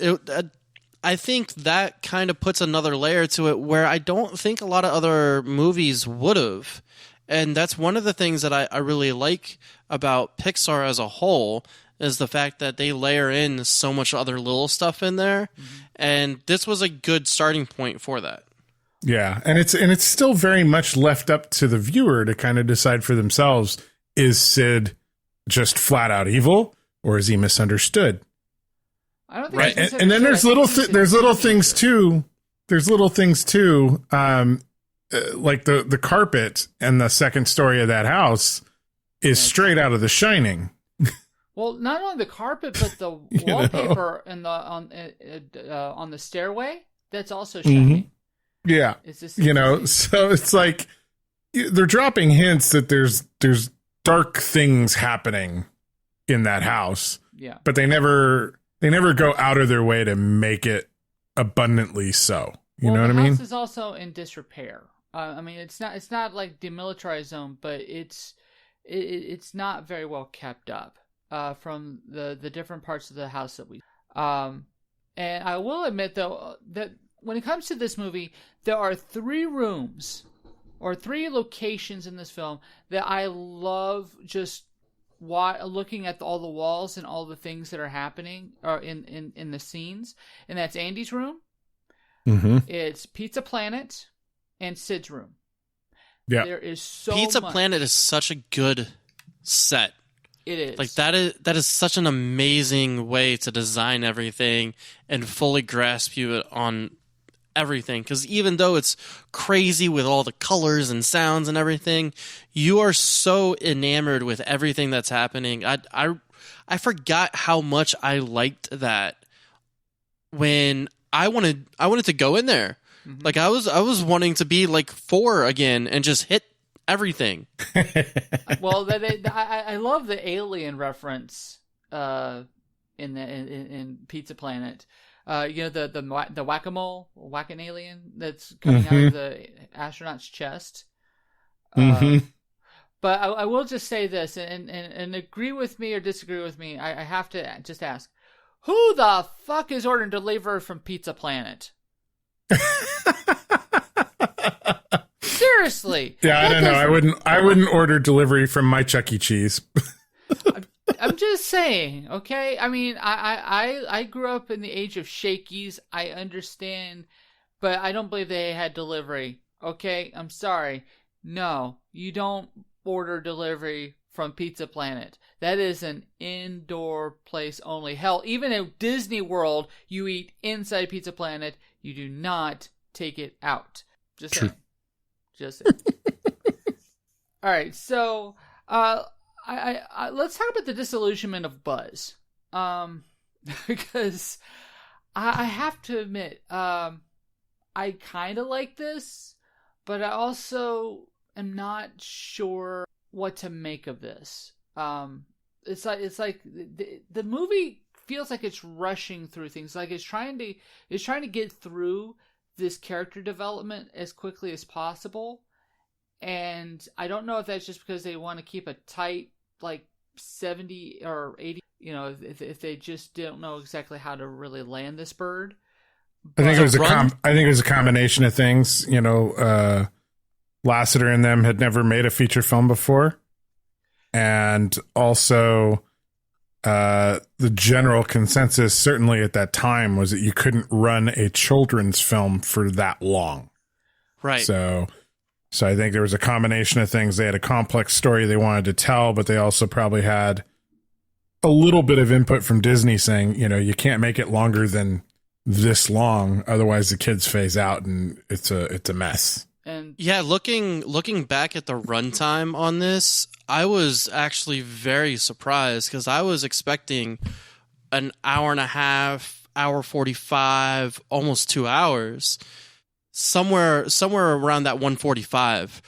I think that kind of puts another layer to it where I don't think a lot of other movies would have. And that's one of the things that I really like about Pixar as a whole, is the fact that they layer in so much other little stuff in there. Mm-hmm. And this was a good starting point for that. Yeah. And it's still very much left up to the viewer to kind of decide for themselves, is Sid just flat out evil, or is he misunderstood? I don't think right. And then there's little things too. There's little things too. Like the carpet and the second story of that house is straight out of The Shining. Well, not only the carpet, but the wallpaper and on the stairway, that's also shiny. Mm-hmm. Yeah. So it's like they're dropping hints that there's dark things happening in that house. Yeah. But they never go out of their way to make it abundantly so. You know what I mean? The house is also in disrepair. It's not like demilitarized zone, but it's not very well kept up. From the different parts of the house that we and I will admit though that when it comes to this movie, there are 3 rooms or 3 locations in this film that I love just looking at all the walls and all the things that are happening in the scenes, and that's Andy's room, it's Pizza Planet, and Sid's room. Yeah, there is so Pizza much. Planet is such a good set. It is. Like that is such an amazing way to design everything and fully grasp you on everything, because even though it's crazy with all the colors and sounds and everything, you are so enamored with everything that's happening. I forgot how much I liked that when I wanted to go in there. Mm-hmm. Like I was wanting to be like 4 again and just hit everything. Well, I love the alien reference in Pizza Planet. The whack-a-mole, whack-an alien that's coming out of the astronaut's chest. But I will just say this, and agree with me or disagree with me. I have to just ask, who the fuck is ordering delivery from Pizza Planet? Seriously. Yeah, I don't know. I wouldn't order delivery from my Chuck E. Cheese. I'm just saying, okay? I mean, I grew up in the age of Shakey's. I understand, but I don't believe they had delivery. Okay? I'm sorry. No, you don't order delivery from Pizza Planet. That is an indoor place only. Hell, even at Disney World, you eat inside Pizza Planet. You do not take it out. Just saying. Just saying. All right, so I let's talk about the disillusionment of Buzz, because I have to admit, I kind of like this, but I also am not sure what to make of this. It's like the movie feels like it's rushing through things, like it's trying to get through this character development as quickly as possible. And I don't know if that's just because they want to keep a tight, like 70 or 80, if they just don't know exactly how to really land this bird. I think it was a combination of things. Lasseter and them had never made a feature film before, and also the general consensus, certainly at that time, was that you couldn't run a children's film for that long. Right. So I think there was a combination of things. They had a complex story they wanted to tell, but they also probably had a little bit of input from Disney saying, you can't make it longer than this long, otherwise the kids phase out and it's a mess. And yeah, looking back at the runtime on this, I was actually very surprised because I was expecting an hour and a half, hour 45, almost 2 hours. Somewhere around that 145.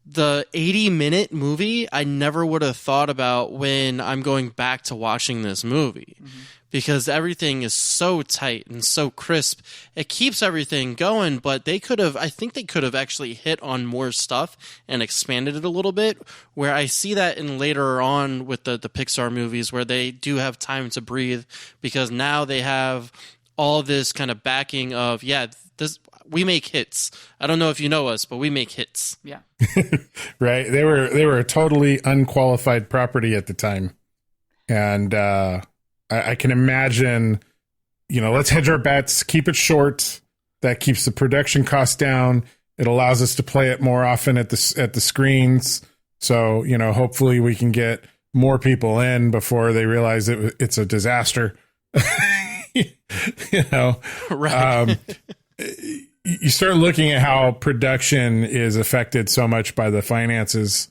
The 80-minute movie, I never would have thought about when I'm going back to watching this movie. Mm-hmm. Because everything is so tight and so crisp. It keeps everything going, but I think they could have actually hit on more stuff and expanded it a little bit, where I see that in later on with the Pixar movies where they do have time to breathe, because now they have all this kind of backing of, we make hits. I don't know if you know us, but we make hits. Yeah. Right. They were a totally unqualified property at the time. And I can imagine, let's hedge our bets, keep it short. That keeps the production costs down. It allows us to play it more often at the screens. So, hopefully we can get more people in before they realize it's a disaster. Right. You start looking at how production is affected so much by the finances.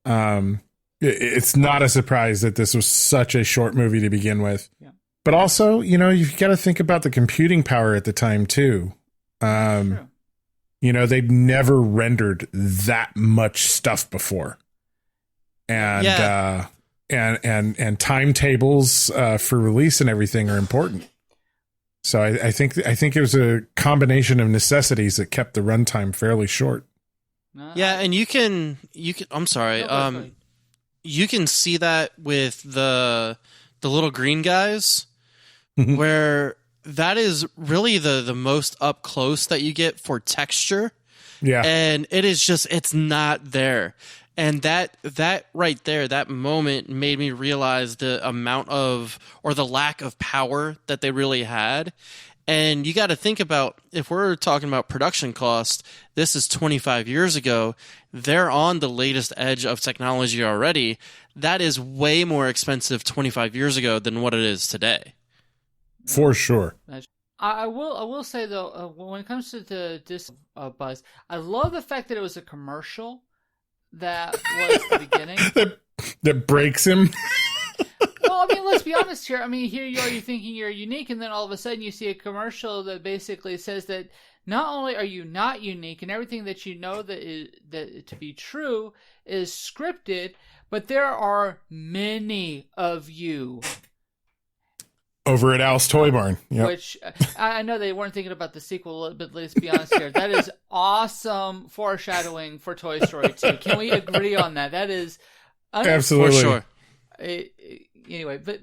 It's not a surprise that this was such a short movie to begin with. Yeah. But also, you've got to think about the computing power at the time too. They'd never rendered that much stuff before. And and timetables for release and everything are important. So I think it was a combination of necessities that kept the runtime fairly short. Yeah, and you can. I'm sorry. You can see that with the little green guys, where that is really the most up close that you get for texture. Yeah, and it's not there. And that right there, that moment made me realize the amount of, or the lack of power that they really had. And you got to think about, if we're talking about production cost, this is 25 years ago. They're on the latest edge of technology already. That is way more expensive 25 years ago than what it is today. For sure. I will say though, when it comes to this Buzz, I love the fact that it was a commercial that was the beginning that breaks him. Well, I mean, let's be honest here. I mean, here you are, you're thinking you're unique, and then all of a sudden you see a commercial that basically says that not only are you not unique, and everything that you know that to be true is scripted, but there are many of you. Over at Al's Toy Barn. Yep. Which, I know they weren't thinking about the sequel, but let's be honest here. That is awesome foreshadowing for Toy Story 2. Can we agree on that? That is... Absolutely. For sure. Anyway, but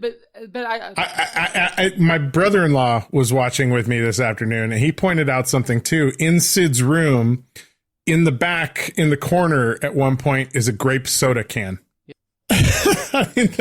my brother-in-law was watching with me this afternoon, and he pointed out something too. In Sid's room, in the back, in the corner, at one point, is a grape soda can. I mean,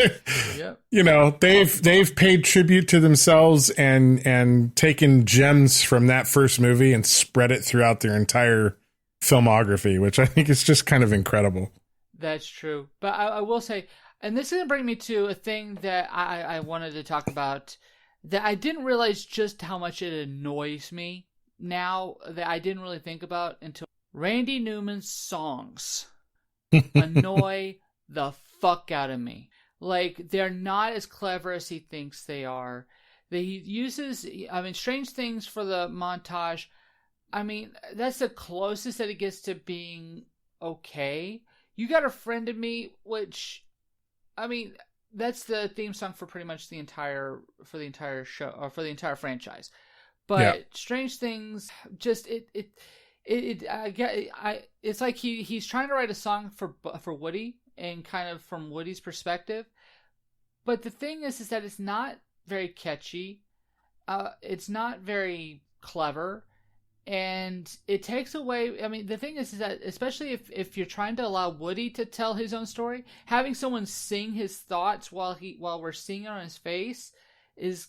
you know, they've paid tribute to themselves and taken gems from that first movie and spread it throughout their entire filmography, which I think is just kind of incredible. That's true. But I will say, and this is going to bring me to a thing that I wanted to talk about that I didn't realize just how much it annoys me now, that I didn't really think about until Randy Newman's songs annoy the fuck out of me. Like, they're not as clever as he thinks they are. He uses, Strange Things for the montage. I mean, that's the closest that it gets to being okay. You Got a Friend in Me, which, I mean, that's the theme song for pretty much the entire show, or for the entire franchise. But yeah. Strange Things, just it's like he's trying to write a song for Woody, and kind of from Woody's perspective. But the thing is that it's not very catchy. It's not very clever. And it takes away... I mean, the thing is that, especially if you're trying to allow Woody to tell his own story, having someone sing his thoughts while we're seeing it on his face is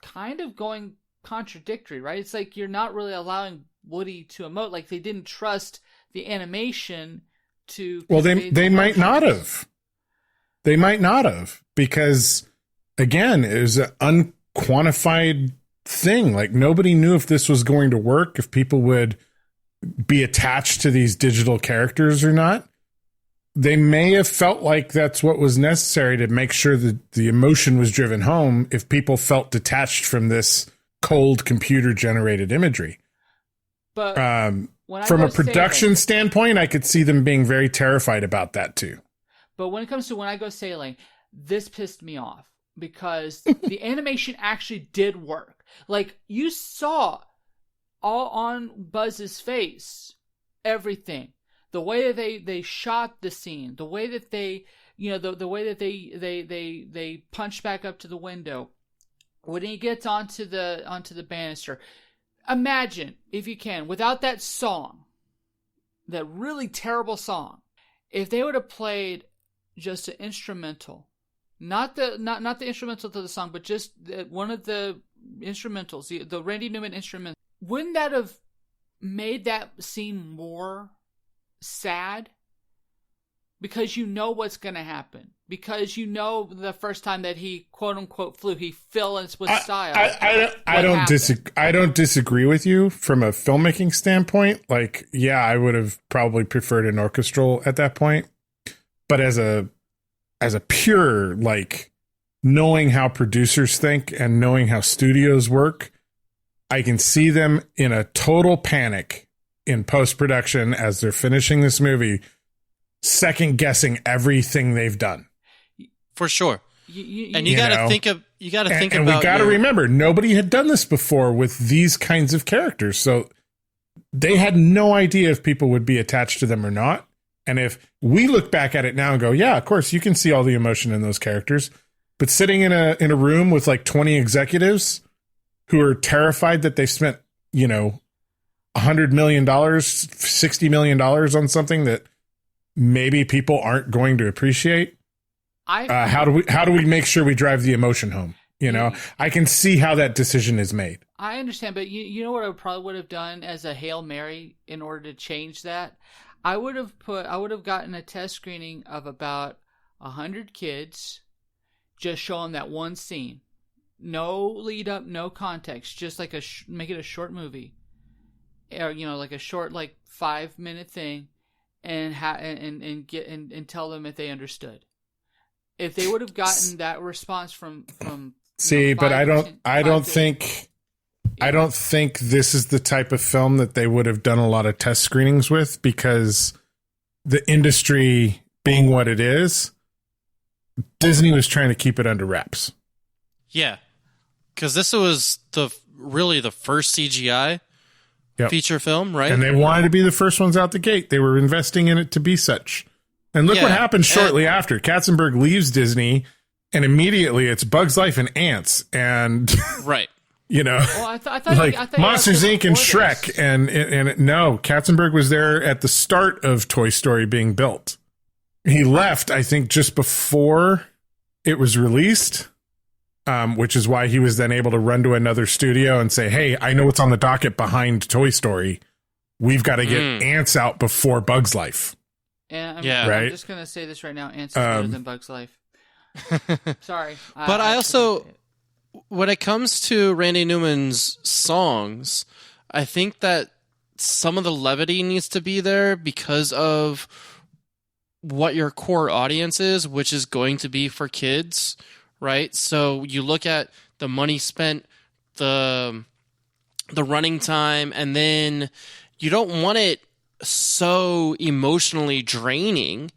kind of going contradictory, right? It's like you're not really allowing Woody to emote. Like, they didn't trust the animation to... Well, they might not have. They might not have, because, again, it was an unquantified thing. Like, nobody knew if this was going to work, if people would be attached to these digital characters or not. They may have felt like that's what was necessary to make sure that the emotion was driven home, if people felt detached from this cold computer-generated imagery. But from a production standpoint, I could see them being very terrified about that too. But when it comes to When I Go Sailing, this pissed me off because the animation actually did work. Like, you saw all on Buzz's face, everything. The way that they shot the scene, the way that they, the way that they punched back up to the window. When he gets onto the banister. Imagine, if you can, without that song, that really terrible song, if they would have played just an instrumental, not the instrumental to the song, but just one of the instrumentals, the Randy Newman instrument, wouldn't that have made that scene more sad? Because you know what's going to happen. Because you know the first time that he, quote unquote, flew, he fell with style. I don't disagree with you from a filmmaking standpoint. Like, yeah, I would have probably preferred an orchestral at that point. But as a pure, like, knowing how producers think and knowing how studios work, I can see them in a total panic in post-production as they're finishing this movie, second guessing everything they've done. For sure. And you got to think about, and we got to remember, nobody had done this before with these kinds of characters. So they had no idea if people would be attached to them or not. And if we look back at it now and go, yeah, of course you can see all the emotion in those characters, but sitting in a room with like 20 executives who are terrified that they've spent, $100 million, $60 million on something that maybe people aren't going to appreciate. How do we make sure we drive the emotion home? I can see how that decision is made. I understand, but you know what I probably would have done as a Hail Mary in order to change that? I would have gotten a test screening of about 100 kids, just showing that one scene. no lead up, no context, just like make it a short movie, or like a short 5-minute thing, and tell them if they understood. If they would have gotten that response from see, but I don't think this is the type of film that they would have done a lot of test screenings with, because the industry being what it is, Disney was trying to keep it under wraps. Yeah, because this was really the first CGI feature film, right? And they wanted to be the first ones out the gate. They were investing in it to be such. And look what happened shortly after. Katzenberg leaves Disney, and immediately it's Bug's Life and Ants, and right. Well, I thought Monsters Inc. and Shrek, and no, Katzenberg was there at the start of Toy Story being built. He left, I think, just before it was released, which is why he was then able to run to another studio and say, "Hey, I know what's on the docket behind Toy Story. We've got to get Ants out before Bug's Life." And I'm just gonna say this right now: Ants is better than Bug's Life. Sorry, but I also. When it comes to Randy Newman's songs, I think that some of the levity needs to be there because of what your core audience is, which is going to be for kids, right? So you look at the money spent, the running time, and then you don't want it so emotionally draining.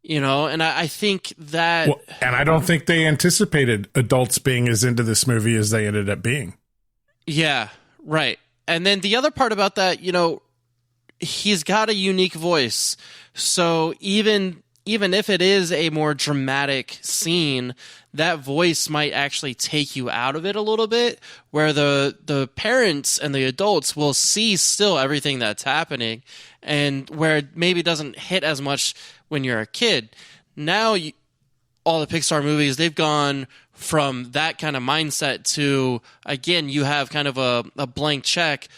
And I think that... Well, and I don't think they anticipated adults being as into this movie as they ended up being. Yeah, right. And then the other part about that, he's got a unique voice. So even if it is a more dramatic scene, that voice might actually take you out of it a little bit, where the parents and the adults will see still everything that's happening, and where it maybe doesn't hit as much when you're a kid. Now, all the Pixar movies, they've gone from that kind of mindset to, again, you have kind of a blank check,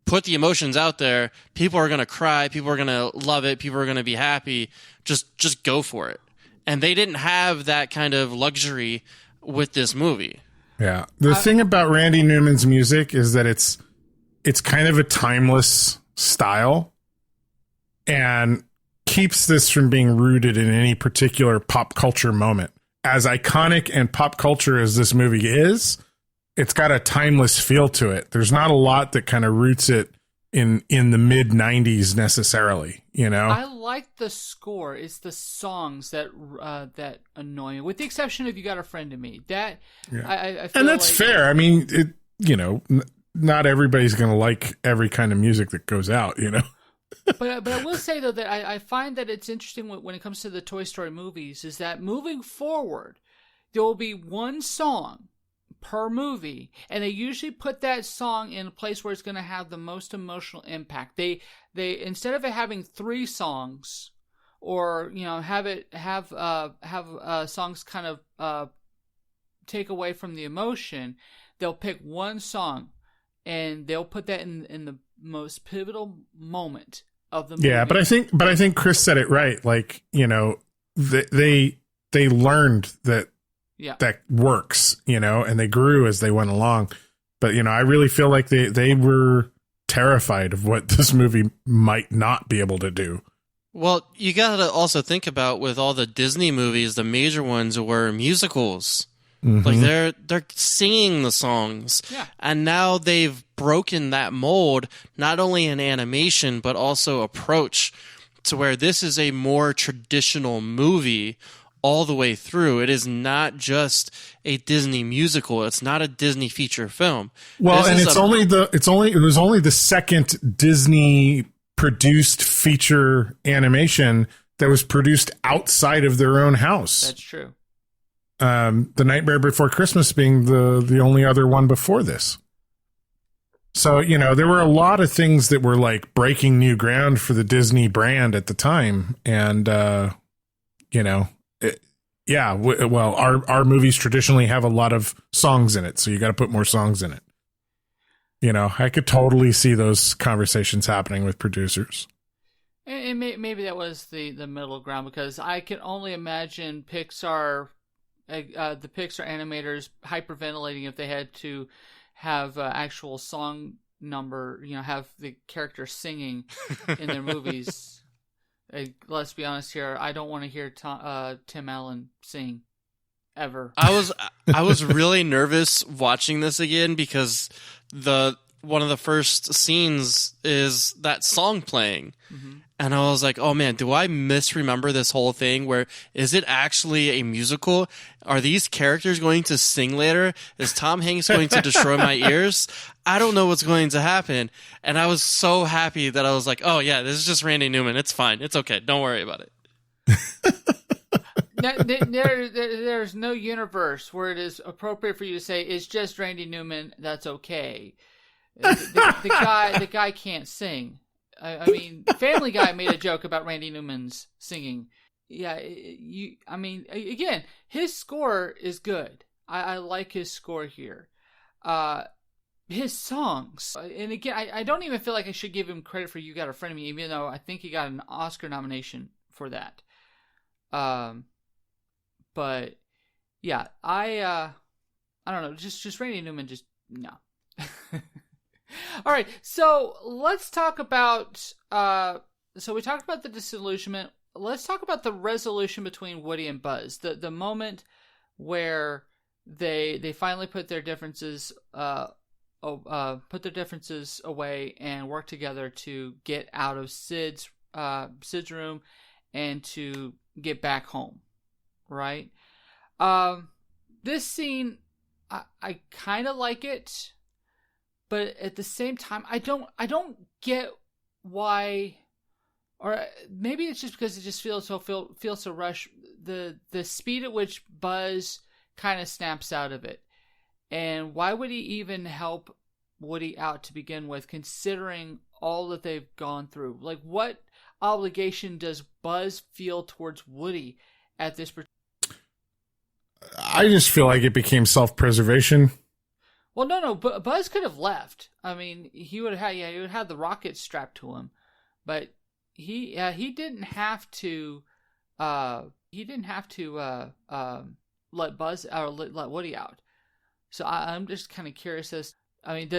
put the emotions out there, people are going to cry, people are going to love it, people are going to be happy, just go for it. And they didn't have that kind of luxury with this movie. Yeah. The thing about Randy Newman's music is that it's kind of a timeless style, and keeps this from being rooted in any particular pop culture moment. As iconic and pop culture as this movie is, it's got a timeless feel to it. There's not a lot that kind of roots it in the mid 90s necessarily, I like the score. It's the songs that annoy me, with the exception of "You Got a Friend in Me." That I feel and that's fair. I mean, not everybody's going to like every kind of music that goes out, But I will say, though, that I find that it's interesting when it comes to the Toy Story movies, is that moving forward, there will be one song per movie, and they usually put that song in a place where it's going to have the most emotional impact. They instead of it having 3 songs, or have songs kind of take away from the emotion, they'll pick one song, and they'll put that in the most pivotal moment of the movie. Yeah, but I think Chris said it right. Like, they learned that that works, and they grew as they went along. But I really feel like they were terrified of what this movie might not be able to do. Well, you got to also think about, with all the Disney movies, the major ones were musicals. Mm-hmm. Like they're singing the songs, and now they've broken that mold, not only in animation but also approach, to where this is a more traditional movie all the way through. It is not just a Disney musical. It's not a Disney feature film. Well, and it was only the second Disney produced feature animation that was produced outside of their own house. That's true. The Nightmare Before Christmas being the only other one before this. So, there were a lot of things that were like breaking new ground for the Disney brand at the time. And, our movies traditionally have a lot of songs in it. So you got to put more songs in it. I could totally see those conversations happening with producers. And maybe that was the middle ground, because I can only imagine Pixar the Pixar animators hyperventilating if they had to have actual song number, have the characters singing in their movies. Let's be honest here. I don't want to hear Tim Allen sing ever. I was really nervous watching this again because one of the first scenes is that song playing. Mm-hmm. And I was like, oh man, do I misremember this whole thing? Where is it actually a musical? Are these characters going to sing later? Is Tom Hanks going to destroy my ears? I don't know what's going to happen. And I was so happy that I was like, oh yeah, this is just Randy Newman. It's fine. It's okay. Don't worry about it. There's no universe where it is appropriate for you to say it's just Randy Newman. That's okay. The guy can't sing. I mean, Family Guy made a joke about Randy Newman's singing. Yeah, again, his score is good. I like his score here. His songs, and again, I don't even feel like I should give him credit for "You Got a Friend of Me," even though I think he got an Oscar nomination for that. But yeah, I don't know, just Randy Newman, just no. All right, so let's talk about. So we talked about the disillusionment. Let's talk about the resolution between Woody and Buzz. The moment where they finally put their differences away and work together to get out of Sid's room and to get back home. Right. This scene, I kind of like it. But at the same time, I don't get why, or maybe it's just because it just feels so rushed. The speed at which Buzz kind of snaps out of it, and why would he even help Woody out to begin with, considering all that they've gone through? Like, what obligation does Buzz feel towards Woody at this? I just feel like it became self-preservation. Well, no, but Buzz could have left. I mean, he would have had the rocket strapped to him, but he didn't have to. Let Buzz or let Woody out. So I'm just kind of curious does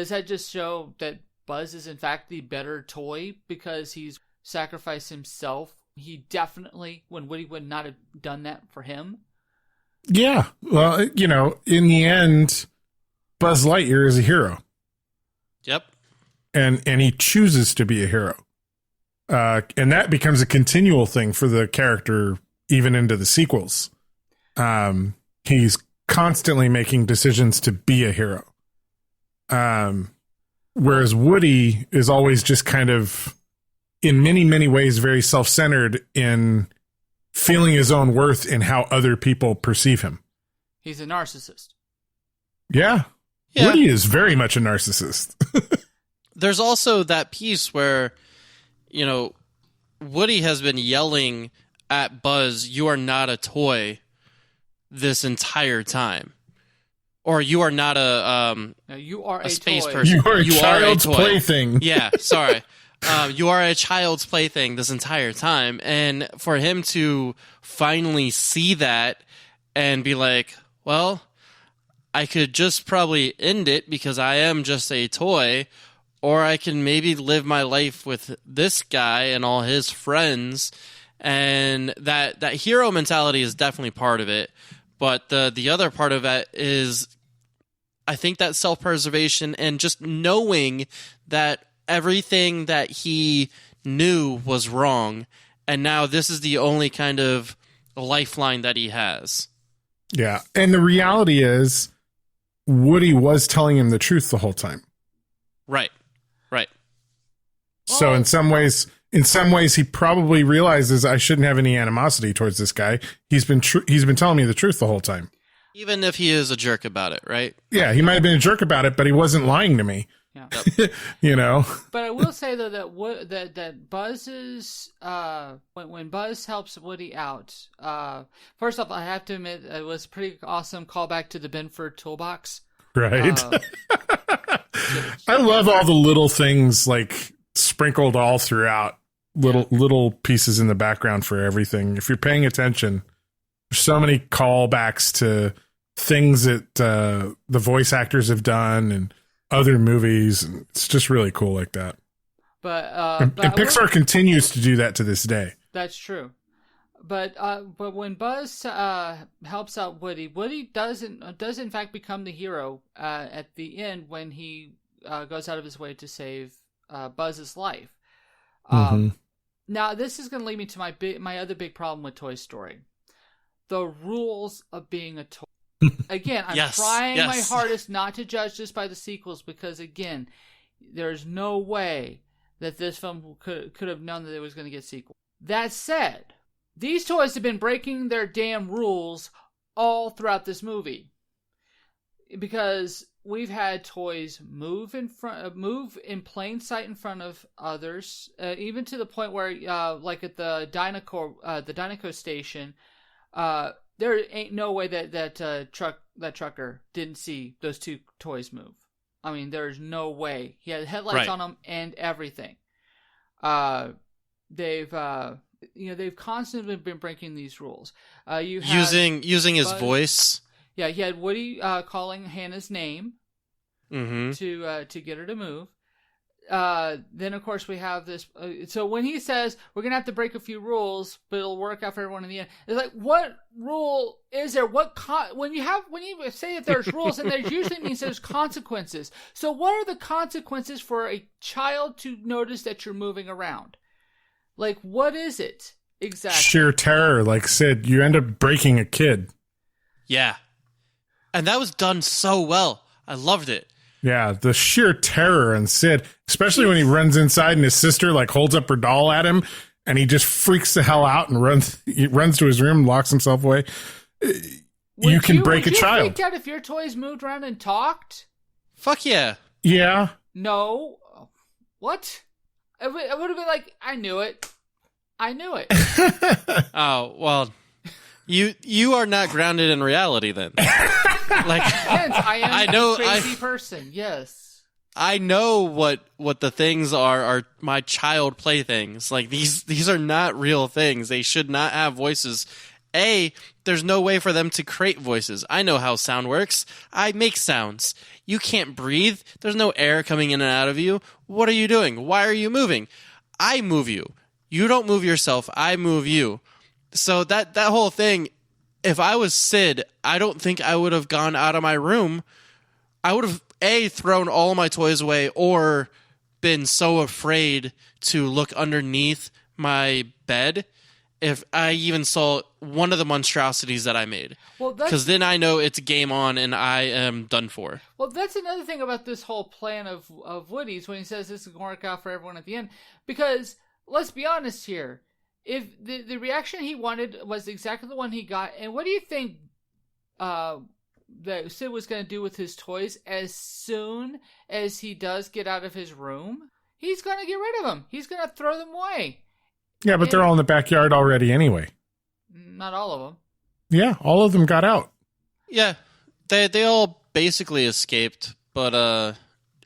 that just show that Buzz is in fact the better toy because he's sacrificed himself? He definitely, when Woody would not have done that for him. Yeah, well, in the end, Buzz Lightyear is a hero. Yep. And he chooses to be a hero. And that becomes a continual thing for the character, even into the sequels. He's constantly making decisions to be a hero. Whereas Woody is always just kind of, in many, many ways, very self-centered in feeling his own worth in how other people perceive him. He's a narcissist. Yeah. Woody is very much a narcissist. There's also that piece where, Woody has been yelling at Buzz, "You are not a toy," this entire time. Or you are not you are a space toy. person. You are a child's plaything. Yeah, sorry. You are a child's plaything this entire time. And for him to finally see that and be like, well, I could just probably end it because I am just a toy, or I can maybe live my life with this guy and all his friends. And that hero mentality is definitely part of it. But the other part of it is, I think, that self-preservation and just knowing that everything that he knew was wrong. And now this is the only kind of lifeline that he has. Yeah. And the reality is, Woody was telling him the truth the whole time. Right. So in some ways, he probably realizes I shouldn't have any animosity towards this guy. He's been telling me the truth the whole time. Even if he is a jerk about it, right? Yeah, he might have been a jerk about it, but he wasn't lying to me. Yeah. But I will say though that Buzz's when Buzz helps Woody out, first off, I have to admit it was a pretty awesome callback to the Benford toolbox. Right. I love all the little things like sprinkled all throughout, little pieces in the background for everything. If you're paying attention, There's so many callbacks to things that the voice actors have done and other movies. And it's just really cool like that. But Pixar continues to do that to this day. That's true. But when Buzz helps out Woody, Woody does in fact become the hero at the end when he goes out of his way to save Buzz's life. Now, this is going to lead me to my other big problem with Toy Story: the rules of being a toy. Again, I'm trying my hardest not to judge this by the sequels because, again, there's no way that this film could have known that it was going to get sequels. That said, these toys have been breaking their damn rules all throughout this movie. Because we've had toys move in plain sight in front of others, even to the point where, like at the Dynaco station, there ain't no way that trucker didn't see those two toys move. I mean, there's no way. He had headlights on them and everything. They've constantly been breaking these rules. Using his voice. Yeah, he had Woody calling Hannah's name to get her to move. Then, of course, we have this. So when he says we're gonna have to break a few rules, but it'll work out for everyone in the end, it's like, what rule is there? When you say that there's rules, and there usually means there's consequences. So what are the consequences for a child to notice that you're moving around? Like, what is it exactly? Sheer terror, like Sid. You end up breaking a kid. Yeah. And that was done so well. I loved it. Yeah, the sheer terror in Sid, especially when he runs inside and his sister like holds up her doll at him and he just freaks the hell out and runs to his room, locks himself away. You can break a child. Would you freak out if your toys moved around and talked? Fuck yeah. Yeah. No. What? It would have been like, I knew it. Oh, well, you are not grounded in reality then. Like, yes, I am a crazy person. Yes, I know what the things are my child playthings. Like these are not real things. They should not have voices. There's no way for them to create voices. I know how sound works. I make sounds. You can't breathe. There's no air coming in and out of you. What are you doing? Why are you moving? I move you. You don't move yourself. I move you. So that whole thing, if I was Sid, I don't think I would have gone out of my room. I would have, thrown all my toys away or been so afraid to look underneath my bed if I even saw one of the monstrosities that I made. Well, because then I know it's game on and I am done for. Well, that's another thing about this whole plan of Woody's when he says this is going to work out for everyone at the end. Because, let's be honest here, if the reaction he wanted was exactly the one he got, and what do you think that Sid was going to do with his toys as soon as he does get out of his room? He's going to get rid of them. He's going to throw them away. Yeah, but they're all in the backyard already anyway. Not all of them. Yeah, all of them got out. Yeah, they all basically escaped, but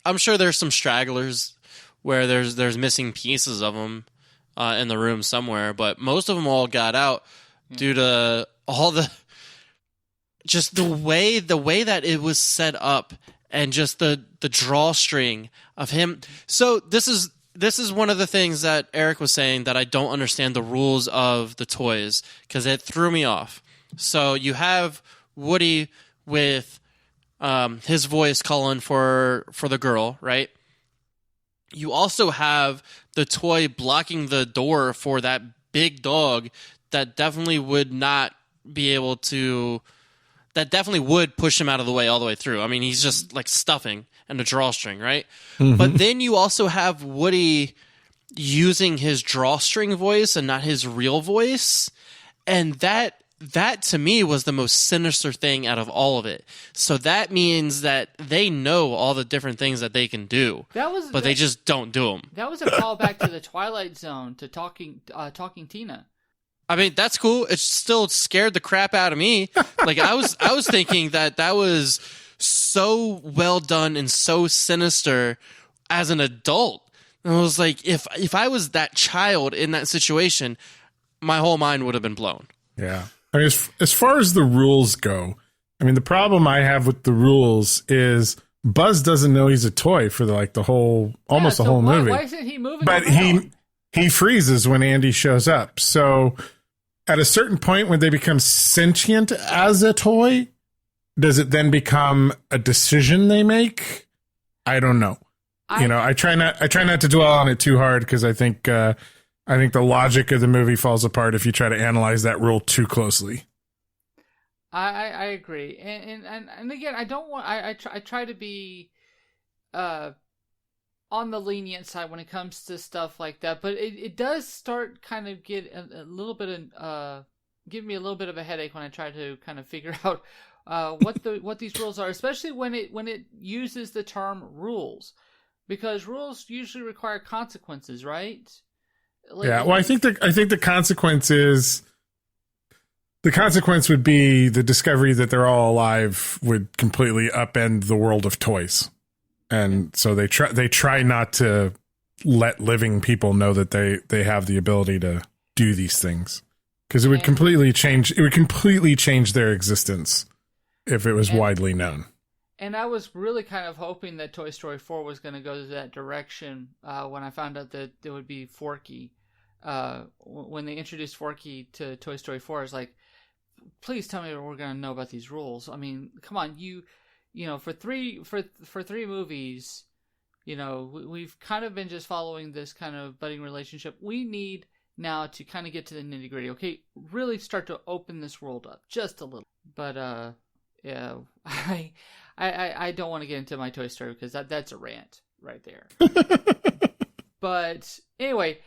I'm sure there's some stragglers where there's missing pieces of them in the room somewhere, but most of them all got out due to all the way that it was set up and just the drawstring of him. So this is one of the things that Eric was saying that I don't understand the rules of the toys because it threw me off. So you have Woody with his voice calling for the girl, right? You also have the toy blocking the door for that big dog that definitely would not be able to... That definitely would push him out of the way all the way through. I mean, he's just like stuffing and a drawstring, right? Mm-hmm. But then you also have Woody using his drawstring voice and not his real voice. And that to me was the most sinister thing out of all of it. So that means that they know all the different things that they can do, but they just don't do them. That was a callback to the Twilight Zone, to Talking Tina. I mean, that's cool. It still scared the crap out of me. Like I was thinking that was so well done and so sinister as an adult. And I was like, if I was that child in that situation, my whole mind would have been blown. Yeah. I mean, as far as the rules go, I mean, the problem I have with the rules is Buzz doesn't know he's a toy for the whole movie. Why isn't he moving? But he freezes when Andy shows up. So at a certain point when they become sentient as a toy, does it then become a decision they make? I don't know. I try not to dwell on it too hard because I think the logic of the movie falls apart if you try to analyze that rule too closely. I agree, and again, I don't want. I try to be on the lenient side when it comes to stuff like that, but it does start kind of get a little bit of give me a little bit of a headache when I try to kind of figure out what these rules are, especially when it uses the term rules, because rules usually require consequences, right? Well, I think the consequence would be the discovery that they're all alive would completely upend the world of toys. And so they try not to let living people know that they have the ability to do these things, because it would completely change their existence if it was widely known. And I was really kind of hoping that Toy Story 4 was going to go that direction when I found out that it would be Forky. When they introduced Forky to Toy Story 4, I was like, please tell me we're going to know about these rules. I mean, come on, you know, for three movies, you know, we've kind of been just following this kind of budding relationship. We need now to kind of get to the nitty gritty. Okay, really start to open this world up just a little. But yeah, I don't want to get into my Toy Story because that's a rant right there. But anyway.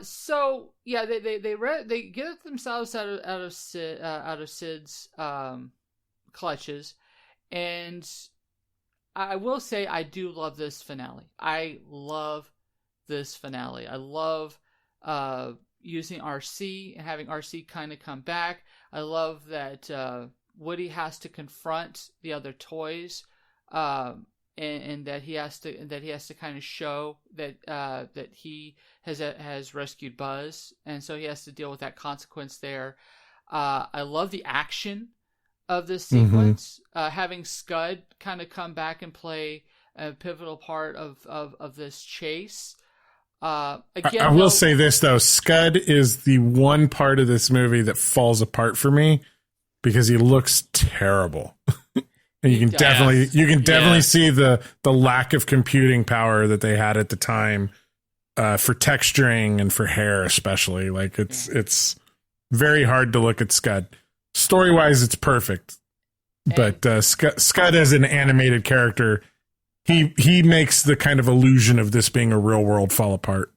So yeah, they get themselves out of Sid's clutches, and I will say I do love this finale. I love this finale. I love using RC and having RC kind of come back. I love that Woody has to confront the other toys. And that he has to kind of show that he has rescued Buzz, and so he has to deal with that consequence there. I love the action of this sequence, having Scud kind of come back and play a pivotal part of this chase. Again, I will say this though, Scud is the one part of this movie that falls apart for me because he looks terrible. And you can definitely see the lack of computing power that they had at the time for texturing and for hair, especially. Like it's very hard to look at Scud. Story wise, it's perfect, but Scud as an animated character, he makes the kind of illusion of this being a real world fall apart.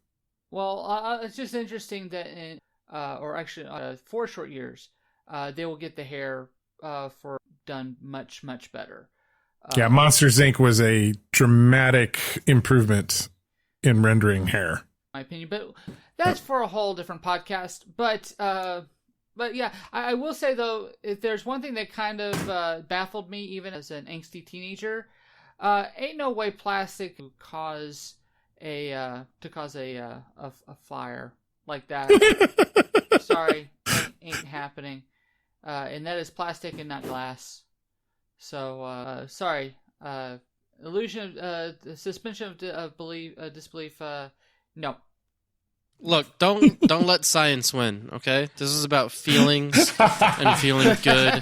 Well, it's just interesting that in 4 short years, they will get the hair for done much better. Monsters Inc. was a dramatic improvement in rendering hair, my opinion, but that's for a whole different podcast. But yeah, I will say though, if there's one thing that kind of baffled me even as an angsty teenager, ain't no way plastic could cause a fire like that. Sorry, ain't happening. And that is plastic and not glass. So, sorry. Illusion of suspension of disbelief. No. Look, don't let science win, okay? This is about feelings and feeling good.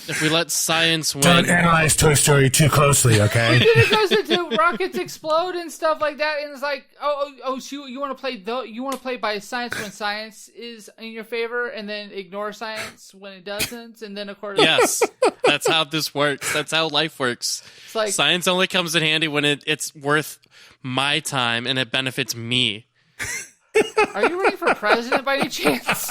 If we let science win, don't analyze Toy Story too closely, okay? Then it goes into rockets explode and stuff like that, and it's like, so you want to play by science when science is in your favor, and then ignore science when it doesn't, and then of course, yes, that's how this works. That's how life works. It's like, science only comes in handy when it's worth my time and it benefits me. Are you running for president by any chance?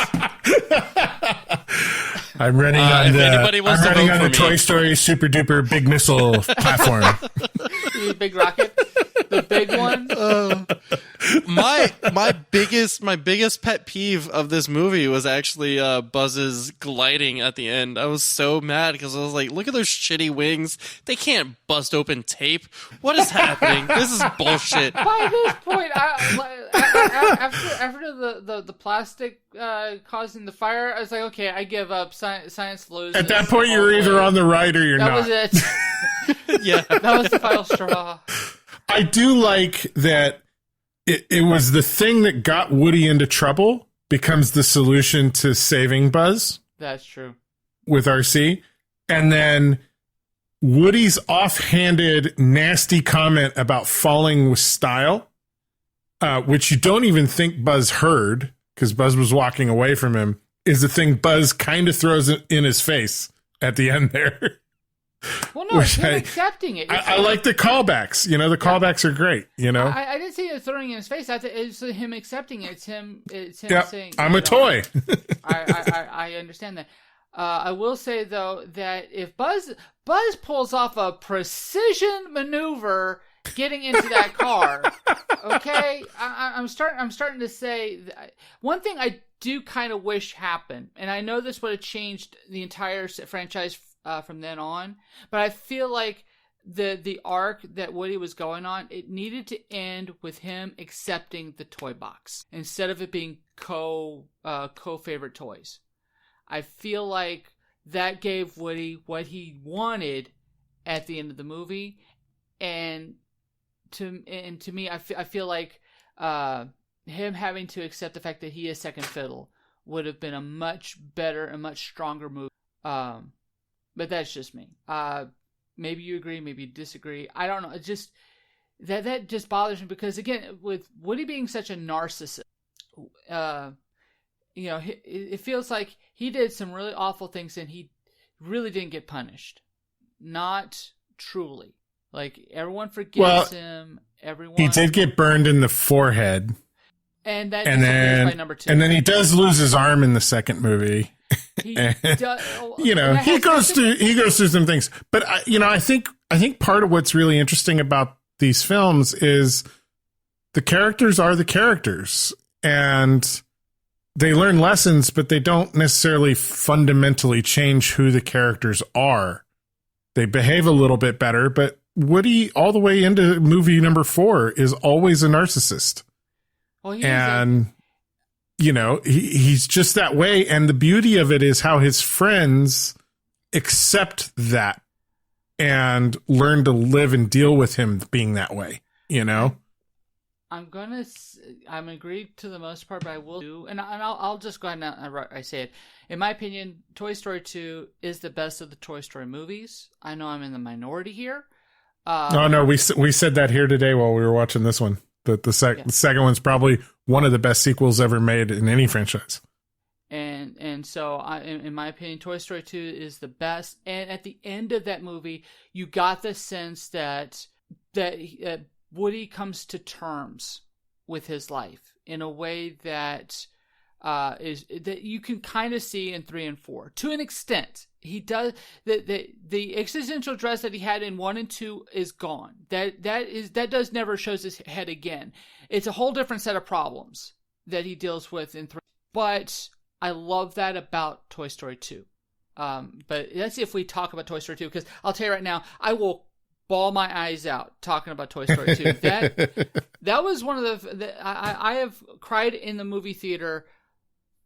I'm running on the Toy Story Super Duper Big Missile platform. The big rocket, the big one. My biggest pet peeve of this movie was actually Buzz's gliding at the end. I was so mad because I was like, look at those shitty wings. They can't bust open tape. What is happening? This is bullshit. By this point, after the plastic causing the fire, I was like, okay, I give up. Science loses. At that point, you're either on the right or you're not. That was it. Yeah. That was the final straw. I do like that it was the thing that got Woody into trouble becomes the solution to saving Buzz That's true. with RC. And then Woody's offhanded, nasty comment about falling with style, which you don't even think Buzz heard because Buzz was walking away from him, is the thing Buzz kind of throws in his face at the end there. Well, no, it's him accepting it. I like the callbacks. You know, the callbacks are great. You know, I didn't see it throwing in his face. It's him accepting it. It's him saying, "I'm a toy." I understand that. I will say though that if Buzz pulls off a precision maneuver getting into that car, okay, I'm starting to say one thing I do kind of wish happened, and I know this would have changed the entire franchise from then on, but I feel like the arc that Woody was going on, it needed to end with him accepting the toy box instead of it being co-favorite toys. I feel like that gave Woody what he wanted at the end of the movie, and to me, I feel like him having to accept the fact that he is second fiddle would have been a much better, a much stronger movie. But that's just me. Maybe you agree, maybe you disagree. I don't know. It just that just bothers me because again, with Woody being such a narcissist, it feels like he did some really awful things and he really didn't get punished. Not truly. Like everyone forgives him. He did get burned in the forehead. And then by number 2. And then he does lose his arm in the second movie. He does, he goes through some things, but I think part of what's really interesting about these films is the characters are the characters, and they learn lessons, but they don't necessarily fundamentally change who the characters are. They behave a little bit better, but Woody, all the way into movie number 4, is always a narcissist. Well, he's just that way. And the beauty of it is how his friends accept that and learn to live and deal with him being that way, I'm agreed to the most part, but I will do, and I'll just go ahead and I say it. In my opinion, Toy Story 2 is the best of the Toy Story movies. I know I'm in the minority here. No, we said that here today while we were watching this one. The second one's probably one of the best sequels ever made in any franchise. And so, in my opinion, Toy Story 2 is the best. And at the end of that movie, you got the sense that Woody comes to terms with his life in a way that that you can kind of see in 3 and 4 to an extent. He does the existential dread that he had in 1 and 2 is gone. That does never shows his head again. It's a whole different set of problems that he deals with in 3. But I love that about Toy Story 2. But that's if we talk about Toy Story 2, because I'll tell you right now, I will bawl my eyes out talking about Toy Story 2. That was one of I have cried in the movie theater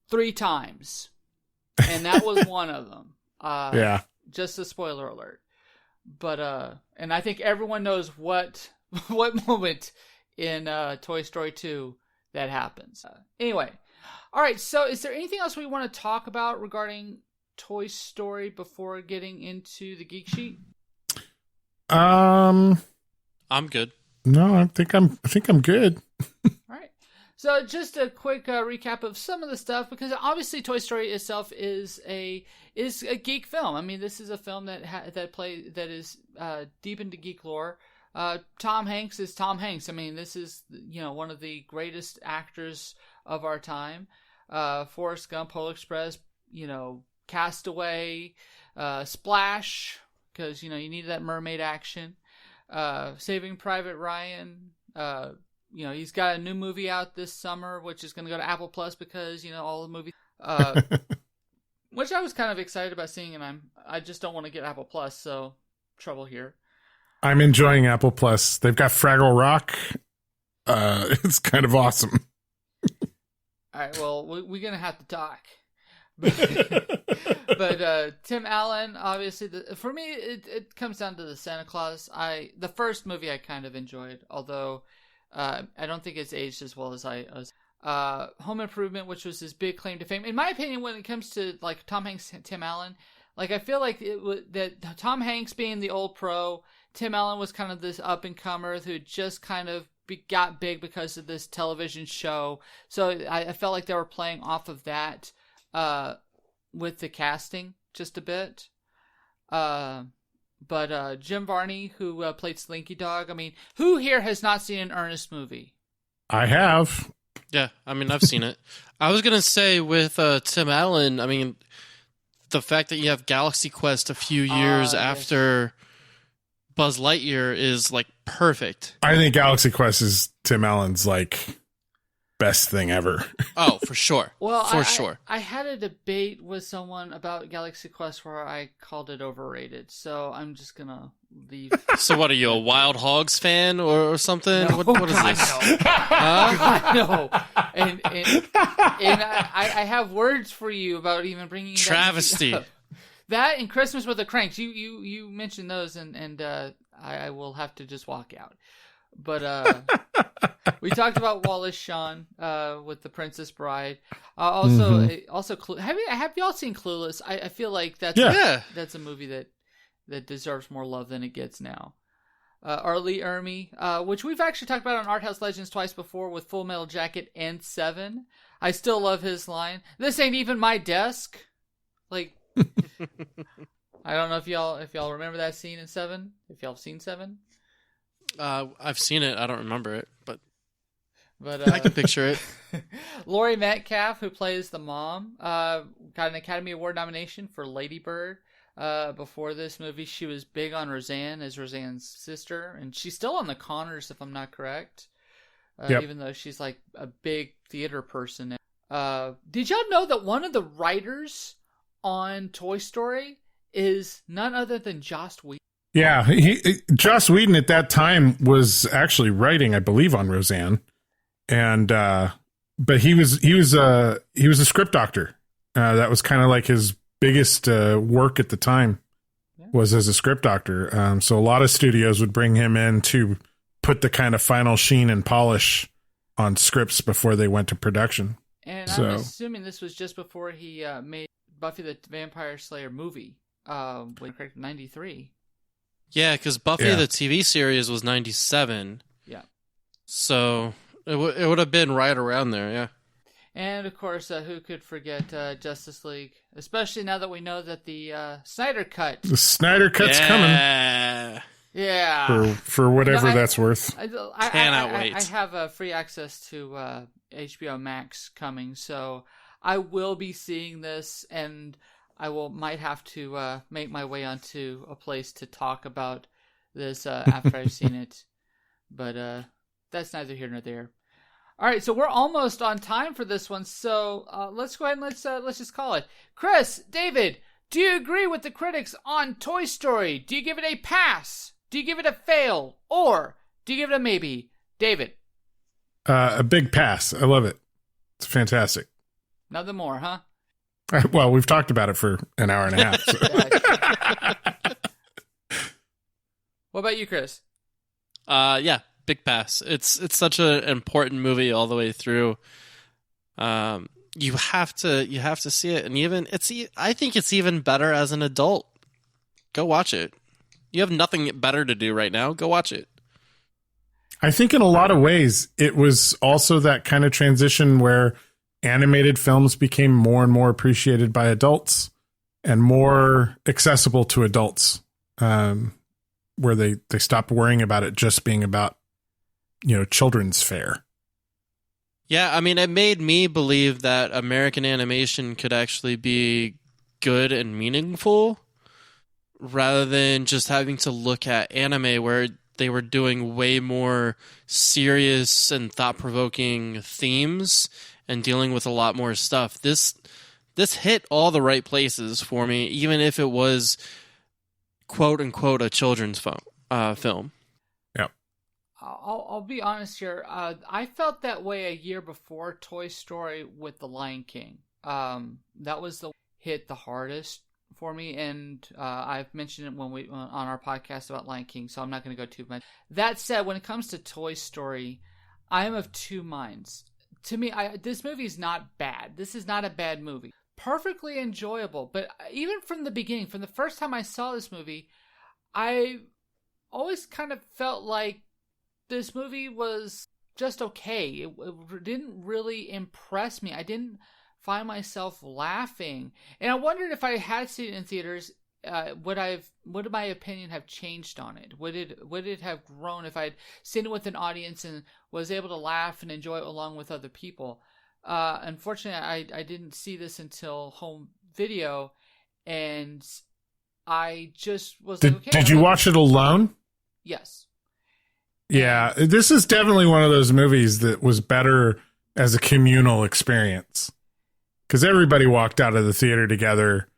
3 times, and that was one of them. Yeah. Just a spoiler alert. But and I think everyone knows what moment in Toy Story 2 that happens. Anyway, all right. So, is there anything else we want to talk about regarding Toy Story before getting into the geek sheet? I'm good. No, I think I'm good. All right. So just a quick recap of some of the stuff, because obviously Toy Story itself is a geek film. I mean, this is a film that is deep into geek lore. Tom Hanks is Tom Hanks. I mean, this is one of the greatest actors of our time. Forrest Gump, Polar Express, Castaway, Splash, because you need that mermaid action. Saving Private Ryan. He's got a new movie out this summer, which is going to go to Apple Plus because all the movies, which I was kind of excited about seeing, and I just don't want to get Apple Plus, so trouble here. I'm enjoying Apple Plus. They've got Fraggle Rock It's kind of awesome. All right, well, we're going to have to talk. But Tim Allen, obviously, for me, it comes down to the Santa Claus. The first movie I kind of enjoyed, although I don't think it's aged as well as Home Improvement, which was his big claim to fame. In my opinion, when it comes to like Tom Hanks, Tim Allen, like I feel like that Tom Hanks being the old pro, Tim Allen was kind of this up and comer who just kind of got big because of this television show. So I felt like they were playing off of that with the casting just a bit. But Jim Varney, who played Slinky Dog, I mean, who here has not seen an Ernest movie? I have. Yeah, I mean, I've seen it. I was going to say with Tim Allen, I mean, the fact that you have Galaxy Quest a few years after Buzz Lightyear is like perfect. I think Galaxy Quest is Tim Allen's like best thing ever. Oh, for sure. Well, sure. I had a debate with someone about Galaxy Quest where I called it overrated, so I'm just gonna leave. So what are you, a Wild Hogs fan or something? No, what is this? I know. And I have words for you about even bringing travesty. That and Christmas with the Cranks. You mentioned those, and I will have to just walk out. But we talked about Wallace Shawn with The Princess Bride. Also, have y'all seen Clueless? I feel like that's a movie that deserves more love than it gets now. Arlie Ermy, which we've actually talked about on Art House Legends twice before with Full Metal Jacket and Seven. I still love his line. This ain't even my desk. Like, I don't know if y'all remember that scene in Seven. If y'all have seen Seven. I've seen it. I don't remember it, but I can picture it. Laurie Metcalf, who plays the mom, got an Academy Award nomination for Lady Bird. Before this movie, she was big on Roseanne as Roseanne's sister, and she's still on the Connors, if I'm not correct. Even though she's like a big theater person. Did y'all know that one of the writers on Toy Story is none other than Joss Whedon? Yeah, Joss Whedon at that time was actually writing, I believe, on Roseanne, and but he was a script doctor. That was kind of like his biggest work at the time, was as a script doctor. So a lot of studios would bring him in to put the kind of final sheen and polish on scripts before they went to production. And I'm assuming this was just before he made Buffy the Vampire Slayer movie, when correct, 93. Yeah, because Buffy the TV series was 97. Yeah. So it would have been right around there, yeah. And, of course, who could forget Justice League? Especially now that we know that the Snyder Cut. The Snyder Cut's coming. Yeah. For whatever that's worth. Cannot wait. I have free access to HBO Max coming, so I will be seeing this, and I might have to make my way onto a place to talk about this after I've seen it. But that's neither here nor there. All right, so we're almost on time for this one, so let's go ahead and let's just call it. Chris, David, do you agree with the critics on Toy Story? Do you give it a pass? Do you give it a fail? Or do you give it a maybe? David? A big pass. I love it. It's fantastic. Nothing more, huh? Well, we've talked about it for an hour and a half. So. What about you, Chris? Yeah, big pass. It's such an important movie all the way through. You have to see it, and I think it's even better as an adult. Go watch it. You have nothing better to do right now. Go watch it. I think in a lot of ways, it was also that kind of transition where animated films became more and more appreciated by adults and more accessible to adults, where they stopped worrying about it just being about, children's fare. Yeah, I mean, it made me believe that American animation could actually be good and meaningful rather than just having to look at anime where they were doing way more serious and thought-provoking themes and dealing with a lot more stuff. This hit all the right places for me, even if it was quote unquote a children's film. Yeah, I'll be honest here. I felt that way a year before Toy Story with The Lion King. That was the hit the hardest for me, and I've mentioned it when we on our podcast about Lion King, so I'm not going to go too much. That said, when it comes to Toy Story, I am of two minds. To me, this movie is not bad. This is not a bad movie. Perfectly enjoyable, but even from the beginning, from the first time I saw this movie, I always kind of felt like this movie was just okay. It didn't really impress me. I didn't find myself laughing, and I wondered if I had seen it in theaters, would my opinion have changed on it? Would it have grown if I'd seen it with an audience and was able to laugh and enjoy it along with other people? Unfortunately, I didn't see this until home video, and I just was like, okay. Did you watch it alone? Yes. Yeah, this is definitely one of those movies that was better as a communal experience, because everybody walked out of the theater together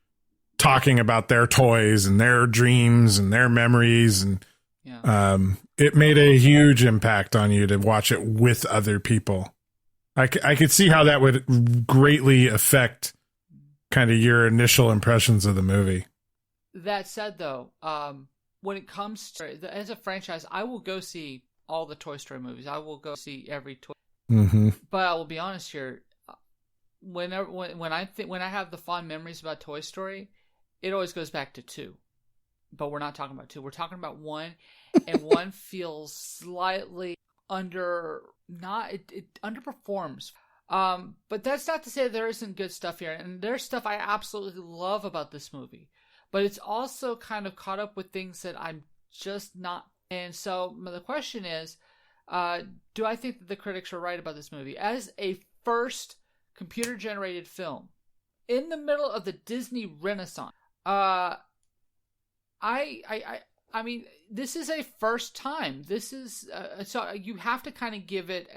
talking about their toys and their dreams and their memories, and it made a huge impact on you to watch it with other people. I could see how that would greatly affect kind of your initial impressions of the movie. That said, though, when it comes to as a franchise, I will go see all the Toy Story movies. I will go see every toy. Mm-hmm. But I will be honest here. When I have the fond memories about Toy Story, it always goes back to 2. But we're not talking about 2. We're talking about 1, and 1 feels slightly it underperforms. But that's not to say there isn't good stuff here, and there's stuff I absolutely love about this movie. But it's also kind of caught up with things that I'm just not. And so the question is, do I think that the critics are right about this movie? As a first computer-generated film in the middle of the Disney Renaissance, I mean, this is a first time. This is so you have to kind of give it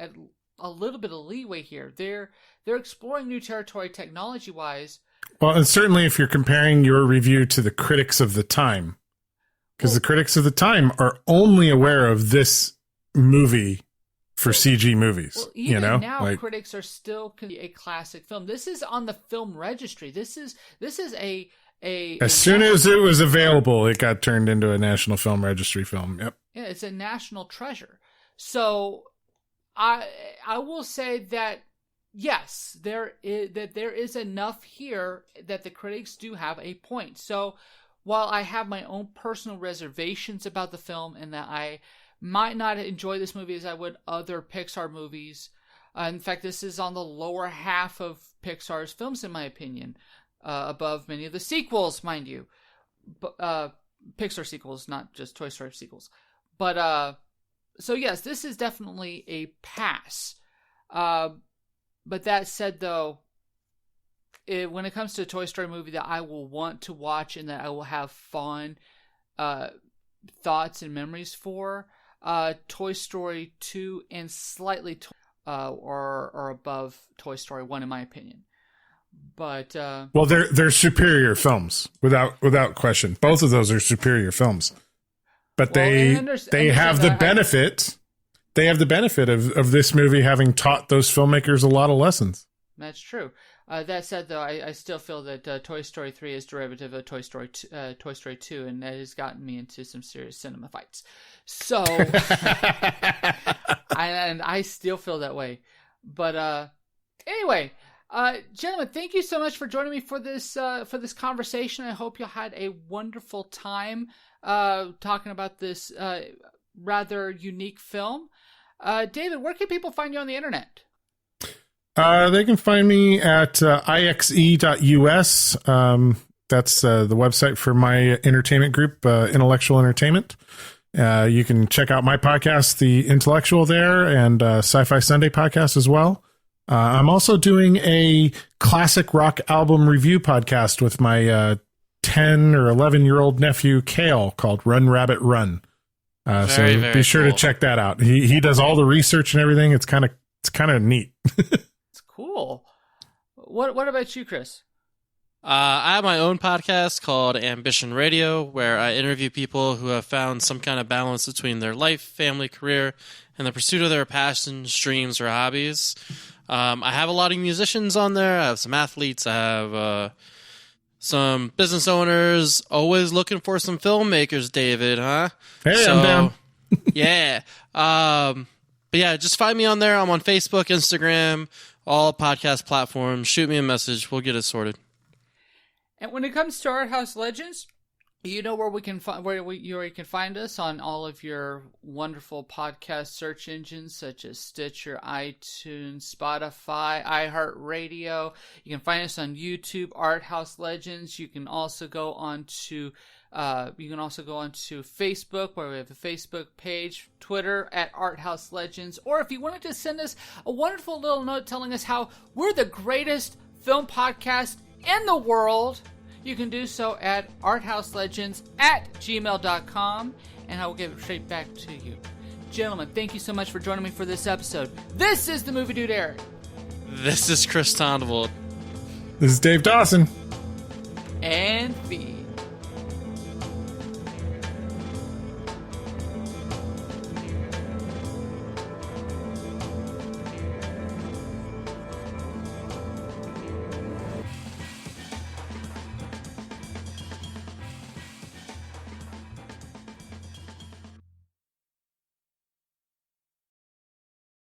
a little bit of leeway here. They're exploring new territory technology-wise. Well, and certainly if you're comparing your review to the critics of the time, because the critics of the time are only aware of this movie for CG movies. Well, even now, critics are still a classic film. This is on the film registry. This is a as soon as it was available, it got turned into a National Film Registry film. Yep. Yeah, it's a national treasure. So I will say that yes, there is enough here that the critics do have a point. So while I have my own personal reservations about the film and that I might not enjoy this movie as I would other Pixar movies, in fact, this is on the lower half of Pixar's films, in my opinion, above many of the sequels, mind you. Pixar sequels, not just Toy Story sequels. But, so yes, this is definitely a pass. But that said, though, when it comes to a Toy Story movie that I will want to watch and that I will have fond thoughts and memories for, Toy Story 2 and slightly are above Toy Story 1, in my opinion. But well, they're superior films without question. Both of those are superior films, but they have the benefit. They have the benefit of this movie having taught those filmmakers a lot of lessons. That's true. That said, though, I still feel that Toy Story 3 is derivative of Toy Story 2, and that has gotten me into some serious cinema fights. So, and I still feel that way. But anyway, gentlemen, thank you so much for joining me for this conversation. I hope you had a wonderful time talking about this rather unique film. David, where can people find you on the internet? They can find me at ixe.us. That's the website for my entertainment group, Intellectual Entertainment. You can check out my podcast, The Intellectual, there, and Sci-Fi Sunday podcast as well. I'm also doing a classic rock album review podcast with my 10 or 11-year-old nephew, Kale, called Run Rabbit Run. So be sure to check that out. He does all the research and everything. It's kind of neat. Cool. What about you, Chris? I have my own podcast called Ambition Radio, where I interview people who have found some kind of balance between their life, family, career, and the pursuit of their passions, dreams, or hobbies. I have a lot of musicians on there. I have some athletes. I have some business owners. Always looking for some filmmakers, David, huh? Hey, I'm down. Yeah. But yeah, just find me on there. I'm on Facebook, Instagram, all podcast platforms. Shoot me a message. We'll get it sorted. And when it comes to Art House Legends, you know where we can find where you can find us on all of your wonderful podcast search engines such as Stitcher, iTunes, Spotify, iHeartRadio. You can find us on YouTube, Art House Legends. You can also go on to Facebook, where we have a Facebook page, Twitter at Art House Legends, or if you wanted to send us a wonderful little note telling us how we're the greatest film podcast in the world, you can do so at arthouselegends@gmail.com, and I will give it straight back to you. Gentlemen, thank you so much for joining me for this episode. This is the Movie Dude Eric. This is Chris Tondevold. This is Dave Dawson. And feed.